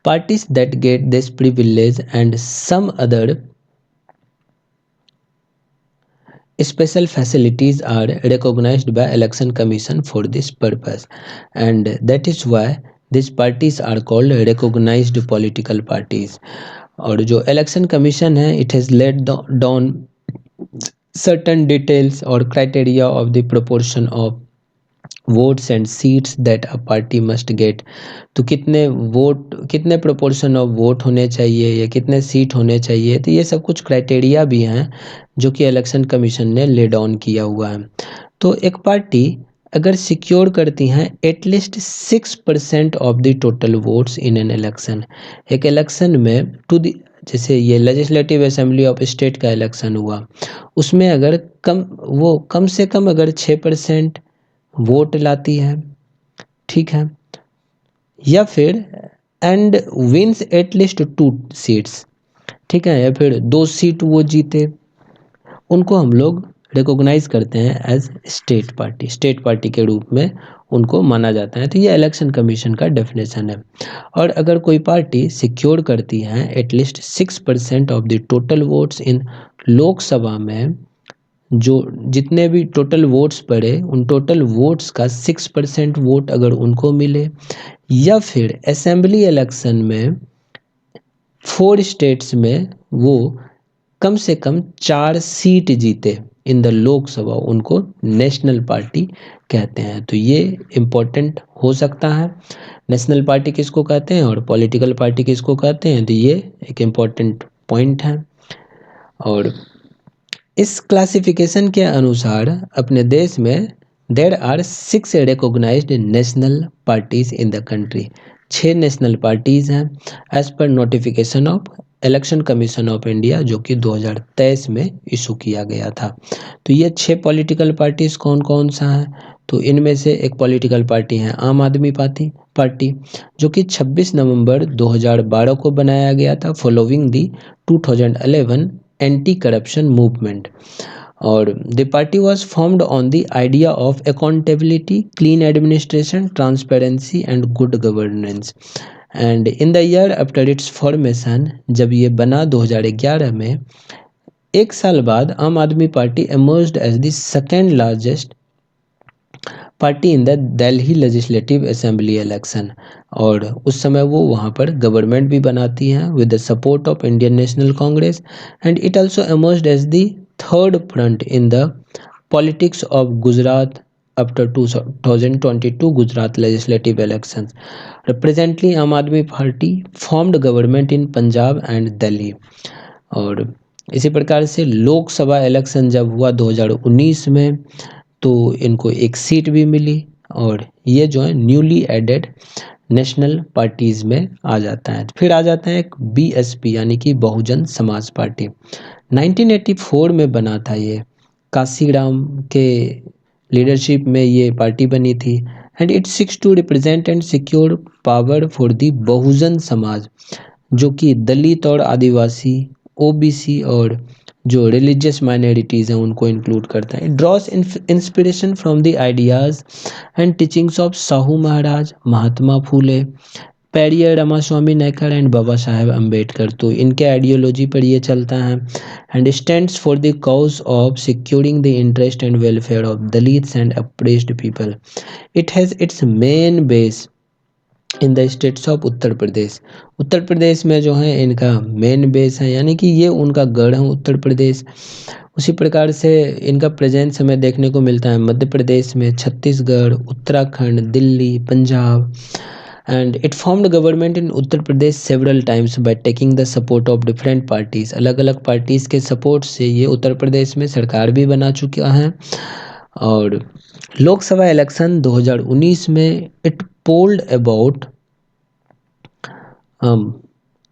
Parties that get this privilege and some other special facilities are recognized by election commission for this purpose and that is why these parties are called recognized political parties। और जो election commission है it has laid down certain details or criteria of the proportion of votes and seats that a party must get. तो कितने vote, कितने proportion of vote होने चाहिए या कितने सीट होने चाहिए, तो ये सब कुछ क्राइटेरिया भी हैं जो कि इलेक्शन कमीशन ने ले डाउन किया हुआ है। तो एक पार्टी अगर सिक्योर करती हैं at least 6% of the total votes in an election, एक इलेक्शन में टू द, जैसे ये लेजिस्लेटिव असेंबली ऑफ स्टेट का इलेक्शन हुआ, उसमें अगर कम से कम अगर 6% वोट लाती है, ठीक है, या फिर एंड विंस एटलीस्ट 2 सीट्स, ठीक है, या फिर 2 सीट वो जीते, उनको हम लोग रिकॉग्नाइज करते हैं एज स्टेट पार्टी के रूप में उनको माना जाता है। तो ये इलेक्शन कमीशन का डेफिनेशन है। और अगर कोई पार्टी सिक्योर करती है at least 6% of the total votes in Lok Sabha में, जो जितने भी टोटल वोट्स पड़े उन टोटल वोट्स का 6% वोट अगर उनको मिले, या फिर असेंबली इलेक्शन में 4 स्टेट्स में वो कम से कम 4 सीट जीते इन द लोकसभा, उनको नेशनल पार्टी कहते हैं। तो ये इम्पोर्टेंट हो सकता है, नेशनल पार्टी किसको कहते हैं और पॉलिटिकल पार्टी किसको कहते हैं, तो ये एक इम्पोर्टेंट पॉइंट है। और इस क्लासिफिकेशन के अनुसार अपने देश में there are 6 recognised national parties in the country, 6 national parties हैं as per notification of election commission of India, जो कि 2023 में इशू किया गया था। तो ये 6 पॉलिटिकल पार्टीज कौन कौन सा है, तो इनमें से एक पॉलिटिकल पार्टी है आम आदमी पार्टी, जो कि 26 नवंबर 2012 को बनाया गया था following the 2011 anti corruption movement. और the party was formed on the idea of accountability, clean administration, transparency and good governance. And in the year after its formation, जब ये बना 2011 में, एक साल बाद Aam Aadmi party emerged as the second largest party in the Delhi legislative assembly election. और उस समय वो वहाँ पर गवर्नमेंट भी बनाती हैं with the support of Indian National Congress, and it also emerged as the third front in the politics of Gujarat after 2022 Gujarat legislative elections. Presently Aam Aadmi party formed government in Punjab and Delhi. और इसी प्रकार से लोकसभा इलेक्शन जब हुआ 2019 में, तो इनको एक सीट भी मिली, और ये जो है न्यूली एडेड नेशनल पार्टीज में आ जाता है। फिर आ जाता है एक बीएसपी यानी कि बहुजन समाज पार्टी, 1984 में बना था ये, काशीराम के लीडरशिप में ये पार्टी बनी थी। And it seeks to represent and secure power for the Bahujan Samaj, जो कि दलित और आदिवासी, ओबीसी और जो रिलीजियस माइनॉरिटीज़ हैं उनको इंक्लूड करता है। Draws inspiration from the ideas and teachings of Sahu Maharaj, Mahatma Phule, Periyar Ramaswamy Naicker and Baba Saheb Ambedkar. तो इनके आइडियोलॉजी पर ये चलता है। And stands for the cause of securing the interest and welfare of Dalits and oppressed people. It has its main base in the states of Uttar Pradesh. Uttar Pradesh में जो है इनका मेन बेस है, यानी कि ये उनका गढ़ है उत्तर प्रदेश। उसी प्रकार से इनका प्रेजेंस हमें देखने को मिलता है मध्य प्रदेश में, Chhattisgarh, Uttarakhand, Delhi, Punjab. And it formed government in Uttar Pradesh several times by taking the support of different parties. अलग अलग पार्टीज के सपोर्ट से ये उत्तर प्रदेश में सरकार भी बना चुका है। और लोकसभा इलेक्शन 2019 में it polled about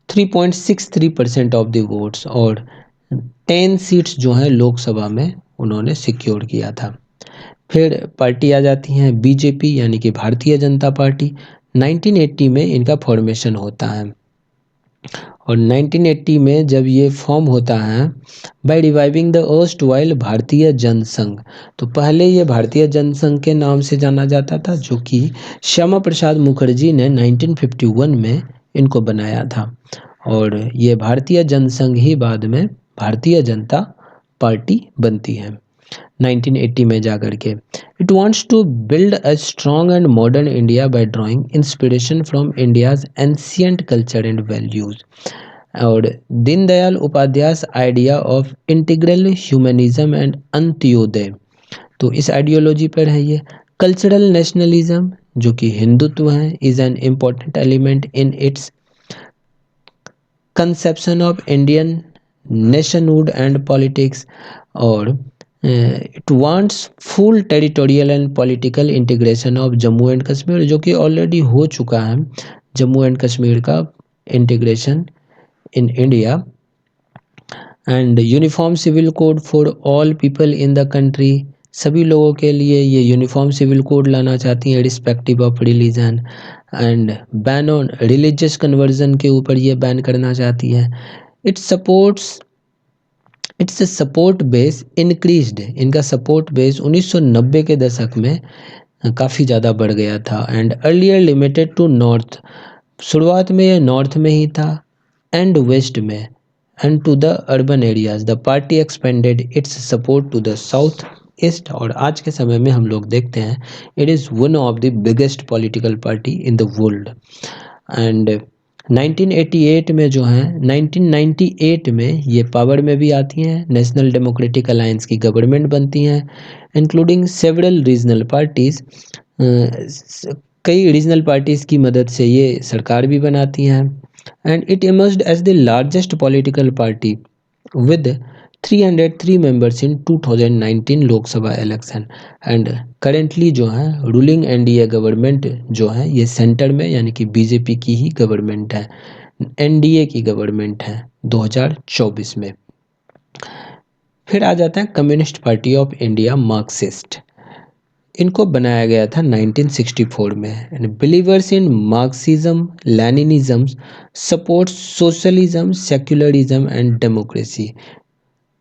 3.63% of the votes, और 10 सीट्स जो हैं लोकसभा में उन्होंने सिक्योर किया था। फिर पार्टी आ जाती हैं बीजेपी यानी कि भारतीय जनता पार्टी, 1980 में इनका फॉर्मेशन होता है। और 1980 में जब ये फॉर्म होता है by reviving the erstwhile Bharatiya Jansangh, तो पहले ये भारतीय जनसंघ के नाम से जाना जाता था, जो कि श्यामा प्रसाद मुखर्जी ने 1951 में इनको बनाया था। और ये भारतीय जनसंघ ही बाद में भारतीय जनता पार्टी बनती है 1980 में जाकर के। It wants to build a strong and modern India by drawing inspiration from India's ancient culture and values. और Deendayal Upadhyay idea of integral humanism and Antyodaya, तो इस आइडियोलॉजी पर है ये। कल्चरल नेशनलिज्म जो कि हिंदुत्व है, is an important element in its conception of Indian nationhood and politics, और it wants full territorial and political integration of Jammu and Kashmir, जो कि ऑलरेडी हो चुका है जम्मू एंड कश्मीर का integration in India. And uniform civil code for all people in the country, सभी लोगों के लिए ये यूनिफॉर्म सिविल कोड लाना चाहती हैं respective of religion. And ban on religious conversion के ऊपर ये बैन करना चाहती है। इट्स सपोर्ट बेस इंक्रीज्ड, इनका सपोर्ट बेस 1990 के दशक में काफ़ी ज़्यादा बढ़ गया था। And earlier limited to north, शुरुआत में ये नॉर्थ में ही था एंड वेस्ट में, and to the urban areas. The party expanded its support to the south east, और आज के समय में हम लोग देखते हैं it is one of the biggest political party in the world. And 1988 में जो है 1998 में ये पावर में भी आती हैं, नेशनल डेमोक्रेटिक अलायंस की गवर्नमेंट बनती हैं, इंक्लूडिंग सेवरल रीजनल पार्टीज़, कई रीजनल पार्टीज़ की मदद से ये सरकार भी बनाती हैं। And it emerged as the largest political party with 303 members in 2019 Lok Sabha election. And currently जो है रूलिंग एनडीए गवर्नमेंट जो है ये सेंटर में, यानी कि बीजेपी की ही गवर्नमेंट है, एनडीए की गवर्नमेंट है 2024 में। फिर आ जाता है Communist Party of India, Marxist. इनको बनाया गया था 1964 में। And believers in Marxism Leninism, supports socialism secularism and democracy,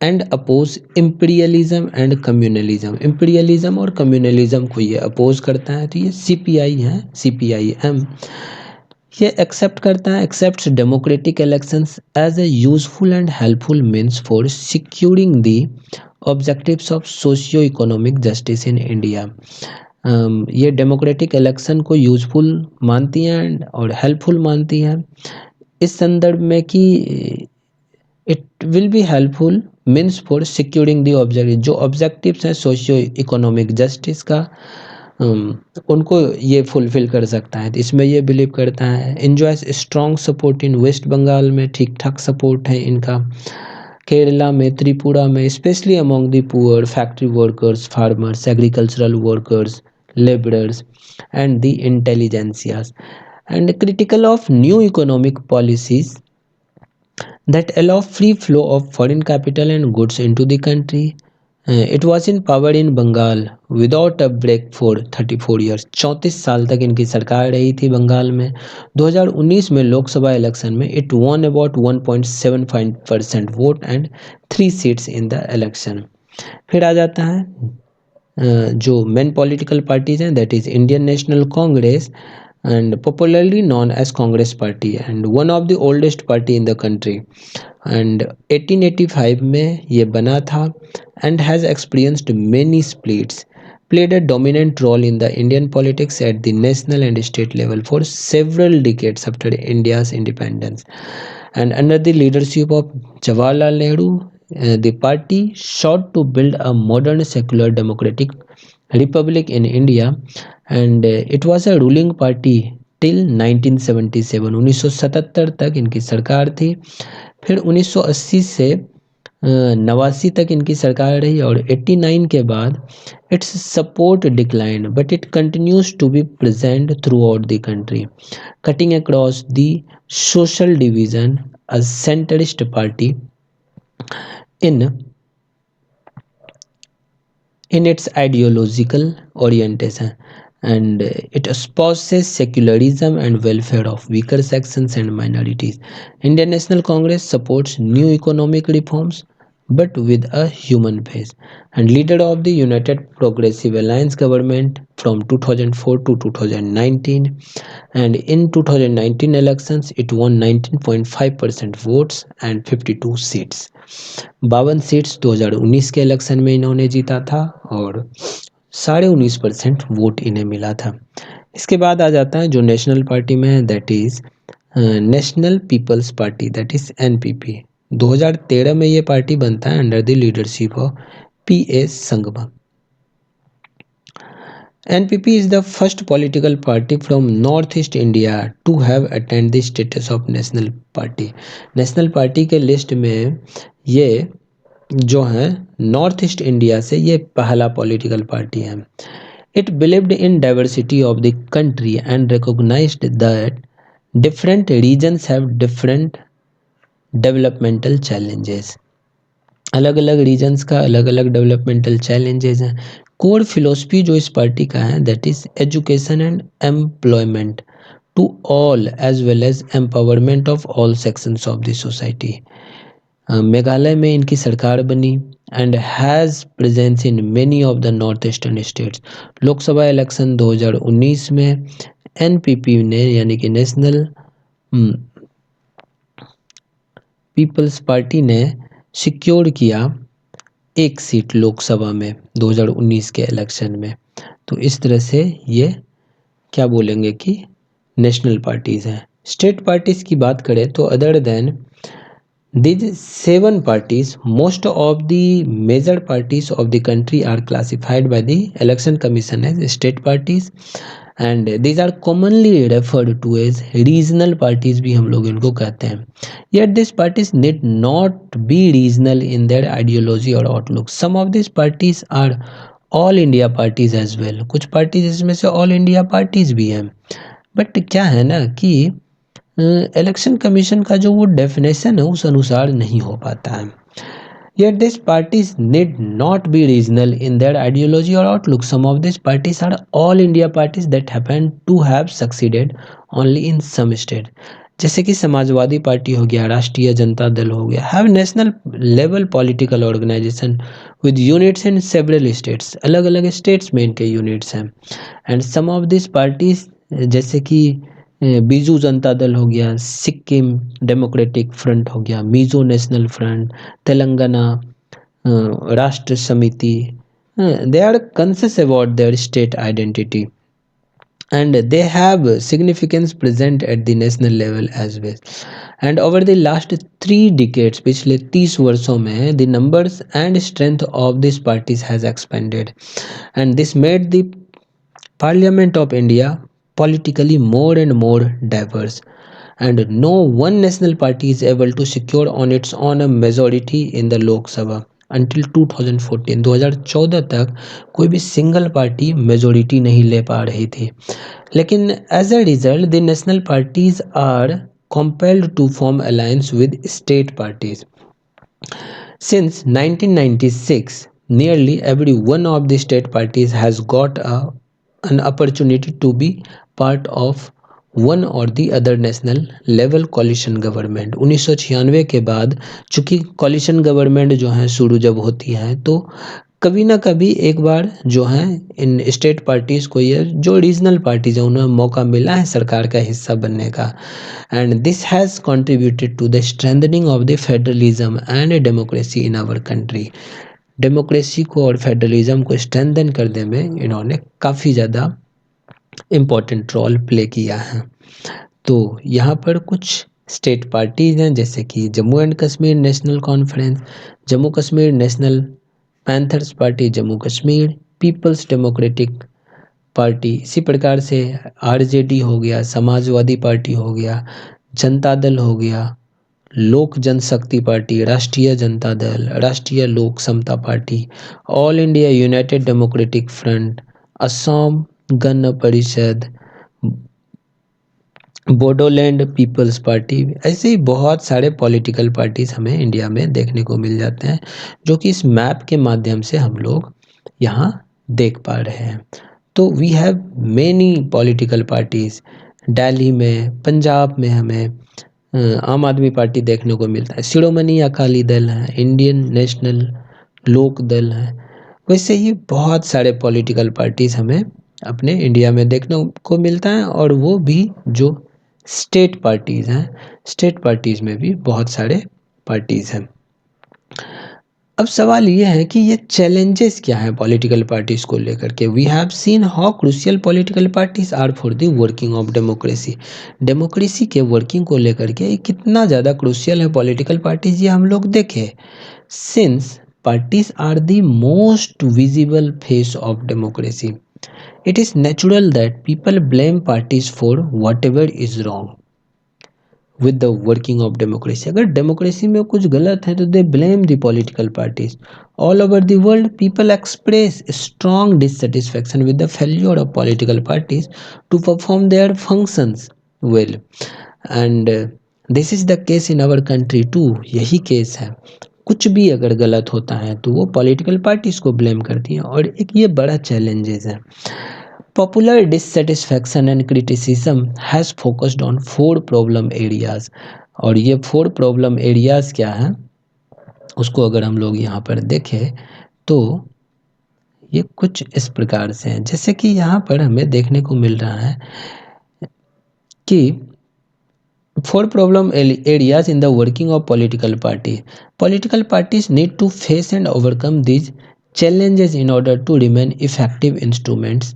and oppose imperialism and communalism. Imperialism और कम्युनलिज्म को ये अपोज करता है, तो ये सीपीआई है, सीपीआईएम। ये एक्सेप्ट करता है, accepts democratic elections as a useful and helpful means for securing the objectives of socio economic justice in India. ये डेमोक्रेटिक इलेक्शन को यूजफुल मानती हैं और हेल्पफुल मानती हैं इस संदर्भ में कि it will be helpful means for securing the objective, जो ऑब्जेक्टिव्स हैं सोशियो इकोनॉमिक जस्टिस का, उनको ये फुलफिल कर सकता है, तो इसमें ये बिलीव करता है। Enjoys strong support in West Bengal में ठीक ठाक सपोर्ट है इनका, केरला में, त्रिपुरा में, specially among the poor, factory workers, farmers, agricultural workers, labourers and the intelligentsias, and critical of new economic policies that allow free flow of foreign capital and goods into the country. It was in power in Bengal without a break for 34 years. 34 साल तक इनकी सरकार रही थी बंगाल में। 2019 में Lok Sabha election में it won about 1.75% vote and 3 seats in the election. फिर आ जाता है जो मेन पॉलिटिकल पार्टीज हैं, that is Indian National Congress and popularly known as Congress Party and one of the oldest party in the country, and 1885 में ये बना था and has experienced many splits, played a dominant role in the Indian politics at the national and state level for several decades after India's independence. And under the leadership of Jawaharlal Nehru, the party sought to build a modern secular democratic republic in India, and it was a ruling party till 1977. 1977 तक इनकी सरकार थी। फिर 1980 से 89 तक इनकी सरकार रही, और 89 के बाद its support decline but it continues to be present throughout the country, cutting across the social division, a centrist party in its ideological orientation, and it espouses secularism and welfare of weaker sections and minorities. Indian National Congress supports new economic reforms but with a human face, and leader of the United Progressive Alliance government from 2004 to 2019, and in 2019 elections it won 19.5% votes and 52 seats। 52 seats 2019 के election में इन्होंने जीता था और 19.5% vote इन्हें मिला था। इसके बाद आ जाता है जो नेशनल पार्टी में है, that is National People's party that is NPP. 2013 में ये पार्टी बनता है under the leadership of P A Sangma. NPP is the first political party from Northeast India to have attained the status of national party। National party के list में ये जो है north east India से ये पहला पॉलिटिकल पार्टी है। It believed in diversity of the country and recognized that different regions have different developmental challenges. अलग अलग रीजन्स का अलग अलग डेवलपमेंटल चैलेंजेस हैं। कोर फिलोसफी जो इस पार्टी का है that is education and employment to all as well as empowerment of all sections of the society. Meghalaya में इनकी सरकार बनी and has presence in many of the north eastern states. Lok Sabha election 2019 में एनपीपी ने यानी कि नेशनल पीपल्स पार्टी ने secure किया एक सीट लोकसभा में 2019 के इलेक्शन में। तो इस तरह से ये क्या बोलेंगे कि नेशनल पार्टीज हैं। स्टेट पार्टीज की बात करें तो other than these 7 parties, most of the major parties of the country are classified by the election commission as state parties and these are commonly referred to as regional parties भी हम लोग इनको कहते हैं। Yet these parties need not be regional in their ideology or outlook। Some of these parties are all India parties as well। कुछ parties इसमें से all India parties भी हैं। बट क्या है ना कि इलेक्शन कमीशन का जो वो डेफिनेशन है उस अनुसार नहीं हो पाता है। Yet these parties need not be regional in their ideology or outlook। Some of these parties are all India parties that happen to have succeeded only in some state। जैसे कि समाजवादी पार्टी हो गया, राष्ट्रीय जनता दल हो गया, have national level political organization with units in several states. अलग अलग states में इनके यूनिट्स हैं। And some of this parties जैसे कि बीजू जनता दल हो गया, सिक्किम डेमोक्रेटिक फ्रंट हो गया, मिजो नेशनल फ्रंट, तेलंगाना राष्ट्र समिति, they are conscious about their state identity and they have significance present at the national level as well। and over the last 3 decades, पिछले 30 वर्षों में the numbers and strength of these parties has expanded and this made the Parliament of India politically more and more diverse and no one national party is able to secure on its own a majority in the Lok Sabha until 2014। 2014 तक कोई भी single party majority नहीं ले पा रही थी। लेकिन as a result the national parties are compelled to form alliance with state parties। Since 1996, nearly every one of the state parties has got an opportunity to be part of one or the other national level coalition government। 1996 के बाद चूंकि coalition government जो है शुरू जब होती है तो कभी ना कभी एक बार जो है इन स्टेट पार्टीज को ये जो रीजनल पार्टीज है उन्हें मौका मिला है सरकार का हिस्सा बनने का। And this has contributed to the strengthening of the federalism and democracy in our country. Democracy को और फेडरलिज्म को स्ट्रेंथन करने में इन्होंने काफ़ी ज़्यादा इम्पोर्टेंट रोल प्ले किया है। तो यहाँ पर कुछ स्टेट पार्टीज हैं जैसे कि Jammu and Kashmir National Conference, Jammu Kashmir National Panthers party Jammu Kashmir, People's Democratic party, इसी प्रकार से आरजेडी हो गया, समाजवादी पार्टी हो गया, जनता दल हो गया, लोक जनशक्ति पार्टी, राष्ट्रीय जनता Dal, Rashtriya Lok Samta Party, All India United Democratic Front, Asom Gana Parishad, Bodoland peoples party. ऐसे ही बहुत सारे पॉलिटिकल पार्टीज हमें इंडिया में देखने को मिल जाते हैं जो कि इस मैप के माध्यम से हम लोग यहाँ देख पा रहे हैं। तो we have many political parties. Delhi में, पंजाब में हमें आम आदमी पार्टी देखने को मिलता है, शिरोमणि अकाली दल है, इंडियन नेशनल लोक दल है। वैसे ही बहुत सारे पॉलिटिकल पार्टीज हमें अपने इंडिया में देखने को मिलता है और वो भी जो स्टेट पार्टीज हैं, स्टेट पार्टीज में भी बहुत सारे पार्टीज हैं। अब सवाल ये है कि ये चैलेंजेस क्या हैं पॉलिटिकल पार्टीज को लेकर के। We have seen how crucial political parties are for the working of democracy. Democracy के वर्किंग को लेकर के कितना ज़्यादा क्रूशियल है पॉलिटिकल पार्टीज, ये हम लोग देखें। Since parties are the most visible face of democracy, it is natural that people blame parties for whatever is wrong with the working of democracy. अगर डेमोक्रेसी में कुछ गलत है तो they blame the political parties. All over the world people express strong dissatisfaction with the failure of political parties to perform their functions well, and this is the case in our country too. यही case है, कुछ भी अगर गलत होता है तो वो पॉलिटिकल पार्टीज को ब्लेम करती हैं, और एक ये बड़ा चैलेंजेस है. Popular dissatisfaction and criticism has focused on 4 problem areas. और ये 4 प्रॉब्लम एरियाज क्या हैं उसको अगर हम लोग यहाँ पर देखें तो ये कुछ इस प्रकार से हैं. जैसे कि यहाँ पर हमें देखने को मिल रहा है कि 4 problem areas in the working of political party. Political parties need to face and overcome these challenges in order to remain effective instruments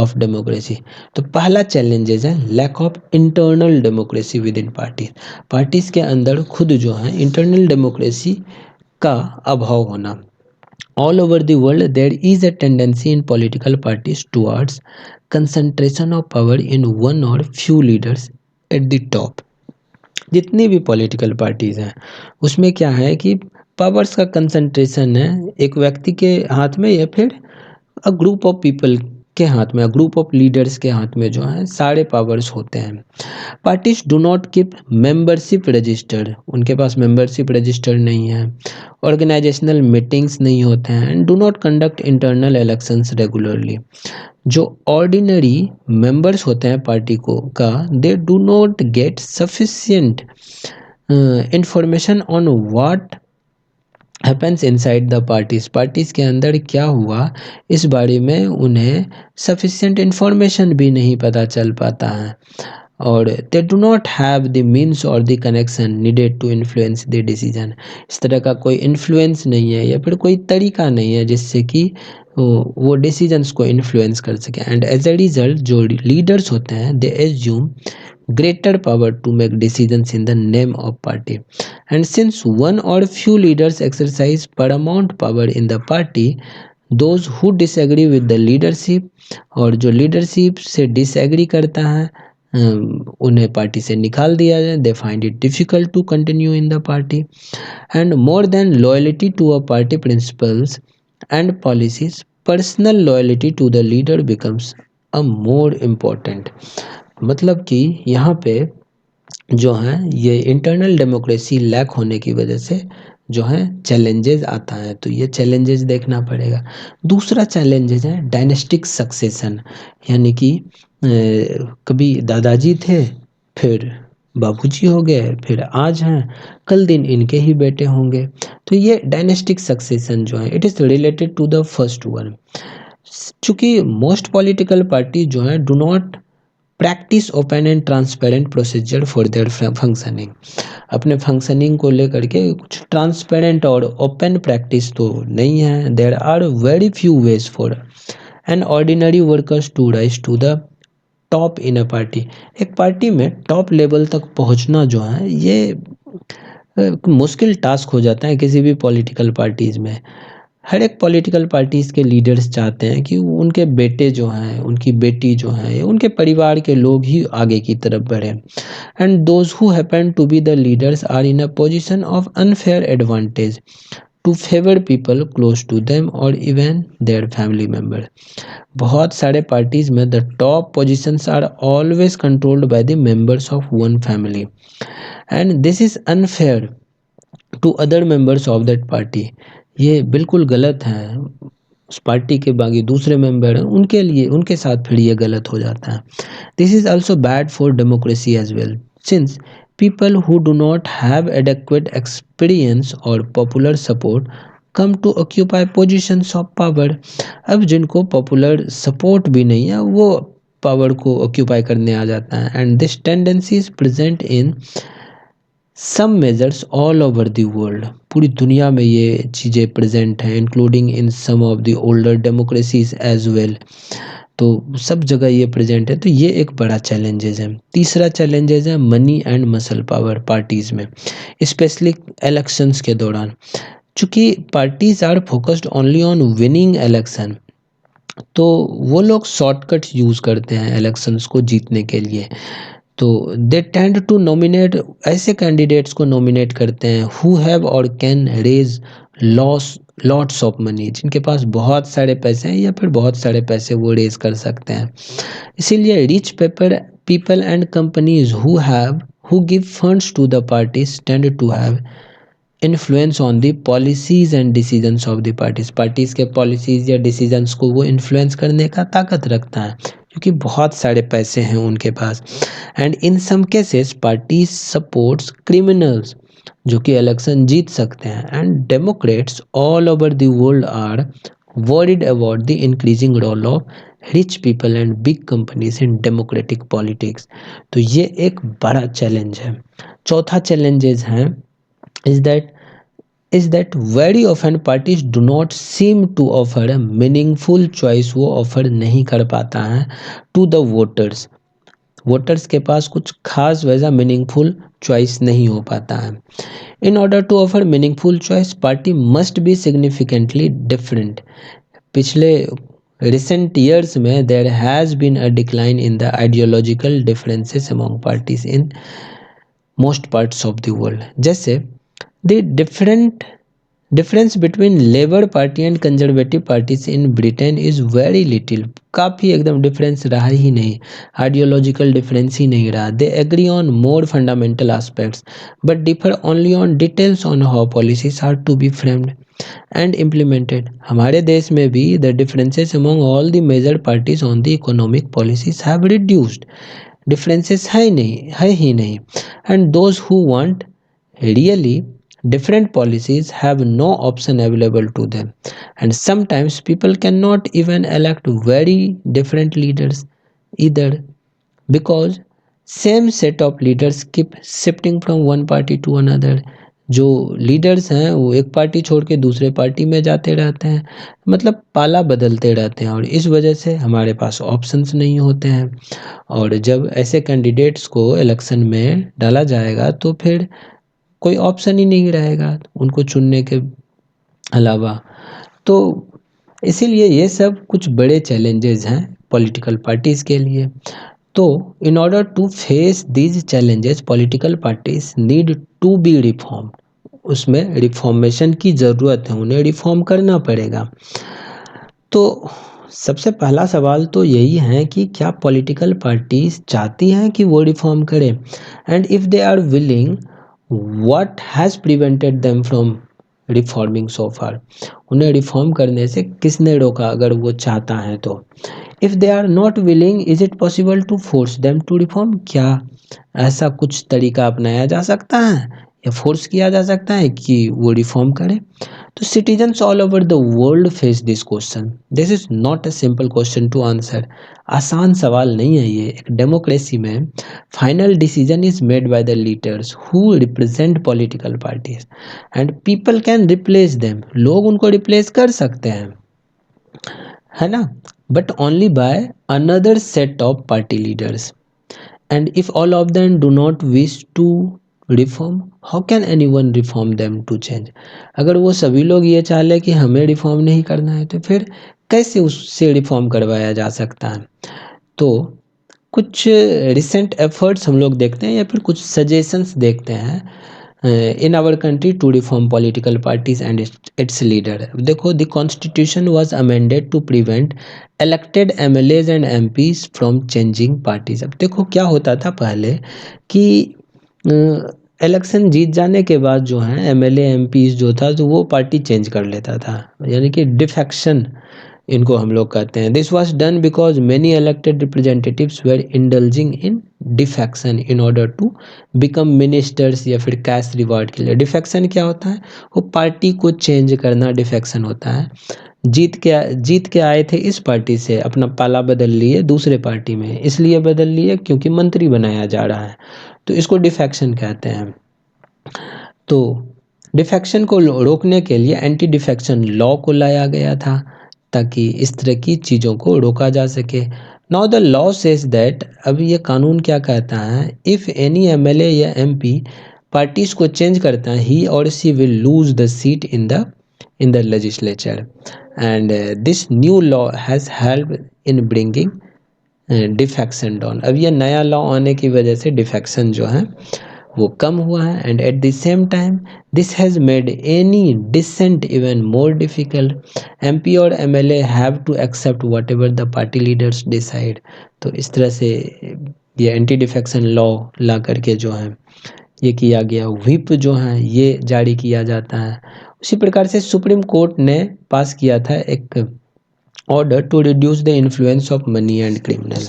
of democracy. तो पहला चैलेंजेस है lack of internal democracy within party. Parties के अंदर खुद जो है internal democracy का अभाव होना. All over the world, there is a tendency in political parties towards concentration of power in one or few leaders at the top. जितनी भी पॉलिटिकल पार्टीज हैं उसमें क्या है कि पावर्स का कंसंट्रेशन है एक व्यक्ति के हाथ में या फिर अ ग्रुप ऑफ पीपल के हाथ में, अ ग्रुप ऑफ लीडर्स के हाथ में जो है सारे पावर्स होते हैं. Parties do not keep membership registered, उनके पास मेंबरशिप रजिस्टर नहीं है. ऑर्गेनाइजेशनल मीटिंग्स नहीं होते हैं and do not conduct internal elections regularly. जो ऑर्डिनरी मेंबर्स होते हैं पार्टी को का, दे do not gate sufficient information on what happens inside the parties. Parties के अंदर क्या हुआ इस बारे में उन्हें सफिशिएंट इंफॉर्मेशन भी नहीं पता चल पाता है. और they do not have the means और the connection needed to influence the decision. इस तरह का कोई इन्फ्लुएंस नहीं है या फिर कोई तरीका नहीं है जिससे कि वो डिसीजंस को इन्फ्लुएंस कर सके. एंड एज अ रिजल्ट जो लीडर्स होते हैं दे assume greater power to make decisions in the name of party. And since one or few leaders exercise paramount power in the party, those who disagree with the leadership, और जो leadership से disagree करता है उन्हें party से निकाल दिया जाए. They find it difficult to continue in the party. And more than loyalty to a party principles and policies, personal loyalty to the leader becomes a more important. मतलब कि यहाँ पे जो है ये इंटरनल डेमोक्रेसी लैक होने की वजह से जो है चैलेंजेस आता है, तो ये चैलेंजेस देखना पड़ेगा. दूसरा चैलेंजेस है डायनेस्टिक सक्सेशन, यानी कि कभी दादाजी थे फिर बाबूजी हो गए फिर आज हैं कल दिन इनके ही बेटे होंगे. तो ये डायनेस्टिक सक्सेशन जो है it is related to the first one. चूँकि मोस्ट पॉलिटिकल पार्टी जो है do not practice open and transparent procedure for their functioning. अपने फंक्शनिंग को लेकर के कुछ ट्रांसपेरेंट और ओपन प्रैक्टिस तो नहीं है. There are very few ways for an ordinary workers to rise to the top in a party. एक पार्टी में टॉप लेवल तक पहुंचना जो है ये मुश्किल टास्क हो जाता है किसी भी पॉलिटिकल पार्टीज़ में. हर एक पॉलिटिकल पार्टीज़ के लीडर्स चाहते हैं कि उनके बेटे जो हैं उनकी बेटी जो हैं उनके परिवार के लोग ही आगे की तरफ बढ़ें. And those who happen to be the leaders are in a position of unfair advantage to favour people close to them or even their family member. बहुत सारे पार्टीज में the top positions are always controlled by the members of one family and this is unfair to other members of that party. ये बिल्कुल गलत है. उस party के बाकी दूसरे मेंबर हैं उनके लिए उनके साथ फिर ये गलत हो जाता है. This is also bad for democracy as well since people who do not have adequate experience or popular support come to occupy positions of power. अब जिनको पॉपुलर सपोर्ट भी नहीं है वो पावर को ऑक्यूपाई करने आ जाता है. And this tendency is present in some majors all over the world, पूरी दुनिया में ये चीज़ें प्रेजेंट हैं, including in some of the older democracies as well. तो सब जगह ये प्रेजेंट है, तो ये एक बड़ा चैलेंजेस है। तीसरा चैलेंजेस है money and muscle power parties में, स्पेशली इलेक्शंस के दौरान। चूँकि parties are focused only on winning election, तो वो लोग शॉर्टकट यूज़ करते हैं इलेक्शंस को जीतने के लिए। तो दे टेंड टू नॉमिनेट, ऐसे कैंडिडेट्स को नॉमिनेट करते हैं who have or can raise lots of money, जिनके पास बहुत सारे पैसे हैं या फिर बहुत सारे पैसे वो रेज कर सकते हैं। इसीलिए rich people and companies who give funds to the parties tend to have influence on the policies and decisions of the parties के पॉलिसीज या डिसीजंस को वो इन्फ्लुएंस करने का ताकत रखता है, क्योंकि बहुत सारे पैसे हैं उनके पास। And in some cases parties supports criminals, जो कि इलेक्शन जीत सकते हैं। And democrats all over the world are worried about the increasing role of rich people and big companies in democratic politics. तो ये एक बड़ा चैलेंज है। चौथा चैलेंजेस हैं is that very often parties do not seem to offer a meaningful choice, वो offer नहीं कर पाता है to the वोटर्स के पास कुछ खास वैसा मीनिंगफुल चॉइस नहीं हो पाता है। In order to offer meaningful choice party must be significantly different. पिछले रिसेंट ईयर्स में there has been a decline in the ideological differences among parties in most parts of the world. जैसे the difference between Labour Party and Conservative parties in Britain is very little, काफ़ी एकदम difference रहा ही नहीं, ideological difference ही नहीं रहा। They agree on more fundamental aspects but differ only on details on how policies are to be framed and implemented. हमारे देश में भी the differences among all the major parties on the economic policies have reduced, differences है ही नहीं। And those who want really different policies have no option available to them, and sometimes people cannot even elect very different leaders either, because same set of leaders keep shifting from one party to another। जो leaders हैं वो एक party छोड़ के दूसरे party में जाते रहते हैं, मतलब पाला बदलते रहते हैं, और इस वजह से हमारे पास ऑप्शंस नहीं होते हैं। और जब ऐसे कैंडिडेट्स को इलेक्शन में डाला जाएगा तो फिर कोई ऑप्शन ही नहीं रहेगा उनको चुनने के अलावा। तो इसीलिए ये सब कुछ बड़े चैलेंजेस हैं पॉलिटिकल पार्टीज़ के लिए। तो in order to face these challenges political parties need to be reform, उसमें रिफॉर्मेशन की ज़रूरत है, उन्हें रिफॉर्म करना पड़ेगा। तो सबसे पहला सवाल तो यही है कि क्या पॉलिटिकल पार्टीज चाहती हैं कि वो रिफॉर्म करें, and if they are willing what has prevented them from reforming so far, उन्हें रिफॉर्म करने से किसने रोका अगर वो चाहता है तो। If they are not willing is it possible to force them to reform, क्या ऐसा कुछ तरीका अपनाया जा सकता है या फोर्स किया जा सकता है कि वो रिफॉर्म करें। तो citizens all over the world face this question, this is not a simple question to answer, आसान सवाल नहीं है ये। एक डेमोक्रेसी में final decision is made by the leaders who represent political parties and people can replace them, लोग उनको replace कर सकते हैं, है ना, but only by another set of party leaders. And if all of them do not wish to reform, how can anyone reform them to change. अगर वो सभी लोग ये चाह ले कि हमें रिफॉर्म नहीं करना है तो फिर कैसे उससे रिफॉर्म करवाया जा सकता है। तो कुछ रिसेंट एफर्ट्स हम लोग देखते हैं या फिर कुछ सजेशंस देखते हैं in our country to reform political parties and its leader. देखो, the constitution was amended to prevent elected MLAs and MPs from changing parties. अब देखो क्या होता था पहले कि इलेक्शन जीत जाने के बाद जो है एमएलए एमपीज जो था तो वो पार्टी चेंज कर लेता था, यानी कि डिफेक्शन इनको हम लोग कहते हैं। This was done because many elected representatives were indulging in defection in order to become ministers या फिर कैश रिवार्ड के लिए। डिफेक्शन क्या होता है, वो पार्टी को चेंज करना डिफेक्शन होता है। जीत के आए थे इस पार्टी से, अपना पाला बदल लिए दूसरे पार्टी में, इसलिए बदल लिए क्योंकि मंत्री बनाया जा रहा है, तो इसको डिफेक्शन कहते हैं। तो डिफेक्शन को रोकने के लिए एंटी डिफेक्शन लॉ को लाया गया था ताकि इस तरह की चीज़ों को रोका जा सके। Now the law says that, अब ये कानून क्या कहता है, इफ़ एनी एमएलए या एमपी पार्टीज को चेंज करता है, he or she will lose the seat in the legislature and this new law has help in bringing defection down. अब ये नया लॉ आने की वजह से डिफेक्शन जो है वो कम हुआ है। And at the same time this has made any dissent even more difficult. MP और MLA have to accept whatever the party leaders decide. तो इस तरह से ये एंटी डिफेक्शन लॉ ला करके जो है ये किया गया। व्हिप जो है ये जारी किया जाता है। उसी प्रकार से सुप्रीम कोर्ट ने पास किया था एक order to reduce the influence of money and criminal.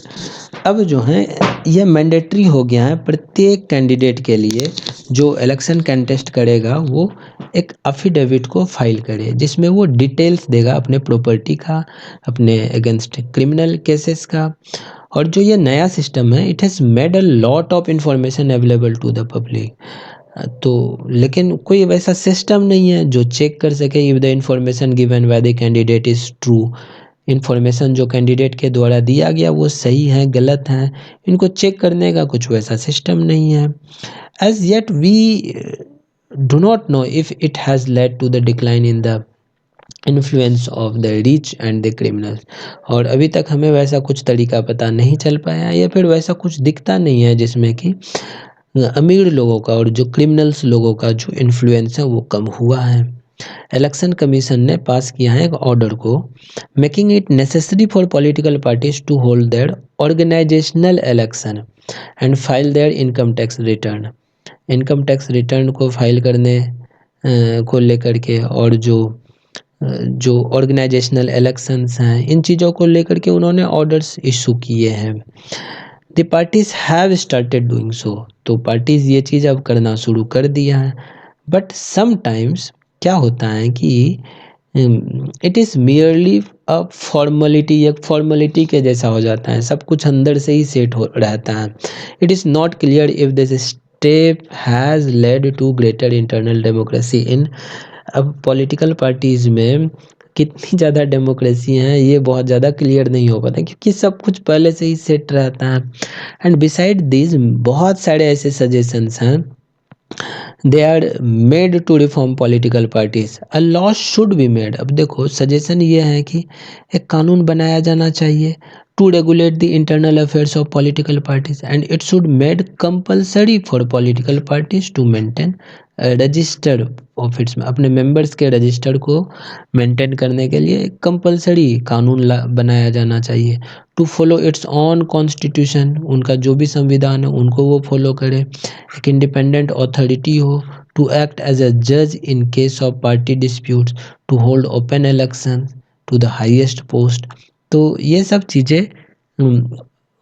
अब जो है ये मैंडेटरी हो गया है प्रत्येक कैंडिडेट के लिए जो इलेक्शन कंटेस्ट करेगा वो एक अफिडेविट को फाइल करे जिसमें वो डिटेल्स देगा अपने प्रॉपर्टी का, अपने अगेंस्ट क्रिमिनल केसेस का। और जो ये नया सिस्टम है it has made a lot of information available to the public. तो लेकिन कोई वैसा सिस्टम नहीं है जो चेक कर सके if the information given by the candidate is true. Information जो कैंडिडेट के द्वारा दिया गया वो सही है गलत है, इनको चेक करने का कुछ वैसा सिस्टम नहीं है। As yet we do not know if it has led to the decline in the influence of the rich and the criminals. और अभी तक हमें वैसा कुछ तरीका पता नहीं चल पाया या फिर वैसा कुछ दिखता नहीं है जिसमें कि अमीर लोगों का और जो क्रिमिनल्स लोगों का जो इन्फ्लुएंस है वो कम हुआ है। इलेक्शन कमीशन ने पास किया है एक ऑर्डर को, making it necessary for political parties to hold their organisational election and file their income tax return. Income tax return को फाइल करने को लेकर के और जो ऑर्गेनाइजेशनल इलेक्शंस हैं इन चीज़ों को लेकर के उन्होंने ऑर्डर्स इशू किए हैं। The parties have started doing so. तो पार्टीज ये चीज़ अब करना शुरू कर दिया है। बट समटाइम्स क्या होता है कि it is merely a formality, एक फॉर्मेलिटी के जैसा हो जाता है, सब कुछ अंदर से ही सेट हो रहता है। It is not clear if this step has led to greater internal democracy in. अब पॉलिटिकल पार्टीज़ में कितनी ज़्यादा डेमोक्रेसी है ये बहुत ज़्यादा क्लियर नहीं हो पाता क्योंकि सब कुछ पहले से ही सेट रहता है। एंड बिसाइड दिस बहुत सारे ऐसे सजेशंस हैं they are made to reform political parties, a law should be made. अब देखो सजेशन ये है कि एक कानून बनाया जाना चाहिए to regulate the internal affairs of political parties and it should made compulsory for political parties to maintain register of its, अपने मेंबर्स के रजिस्टर को मेंटेन करने के लिए कंपल्सरी कानून बनाया जाना चाहिए। To follow its own constitution, उनका जो भी संविधान है उनको वो फॉलो करे। एक इंडिपेंडेंट अथॉरिटी हो टू एक्ट एज अ जज in case of party disputes, to hold open election to the highest post. तो ये सब चीज़ें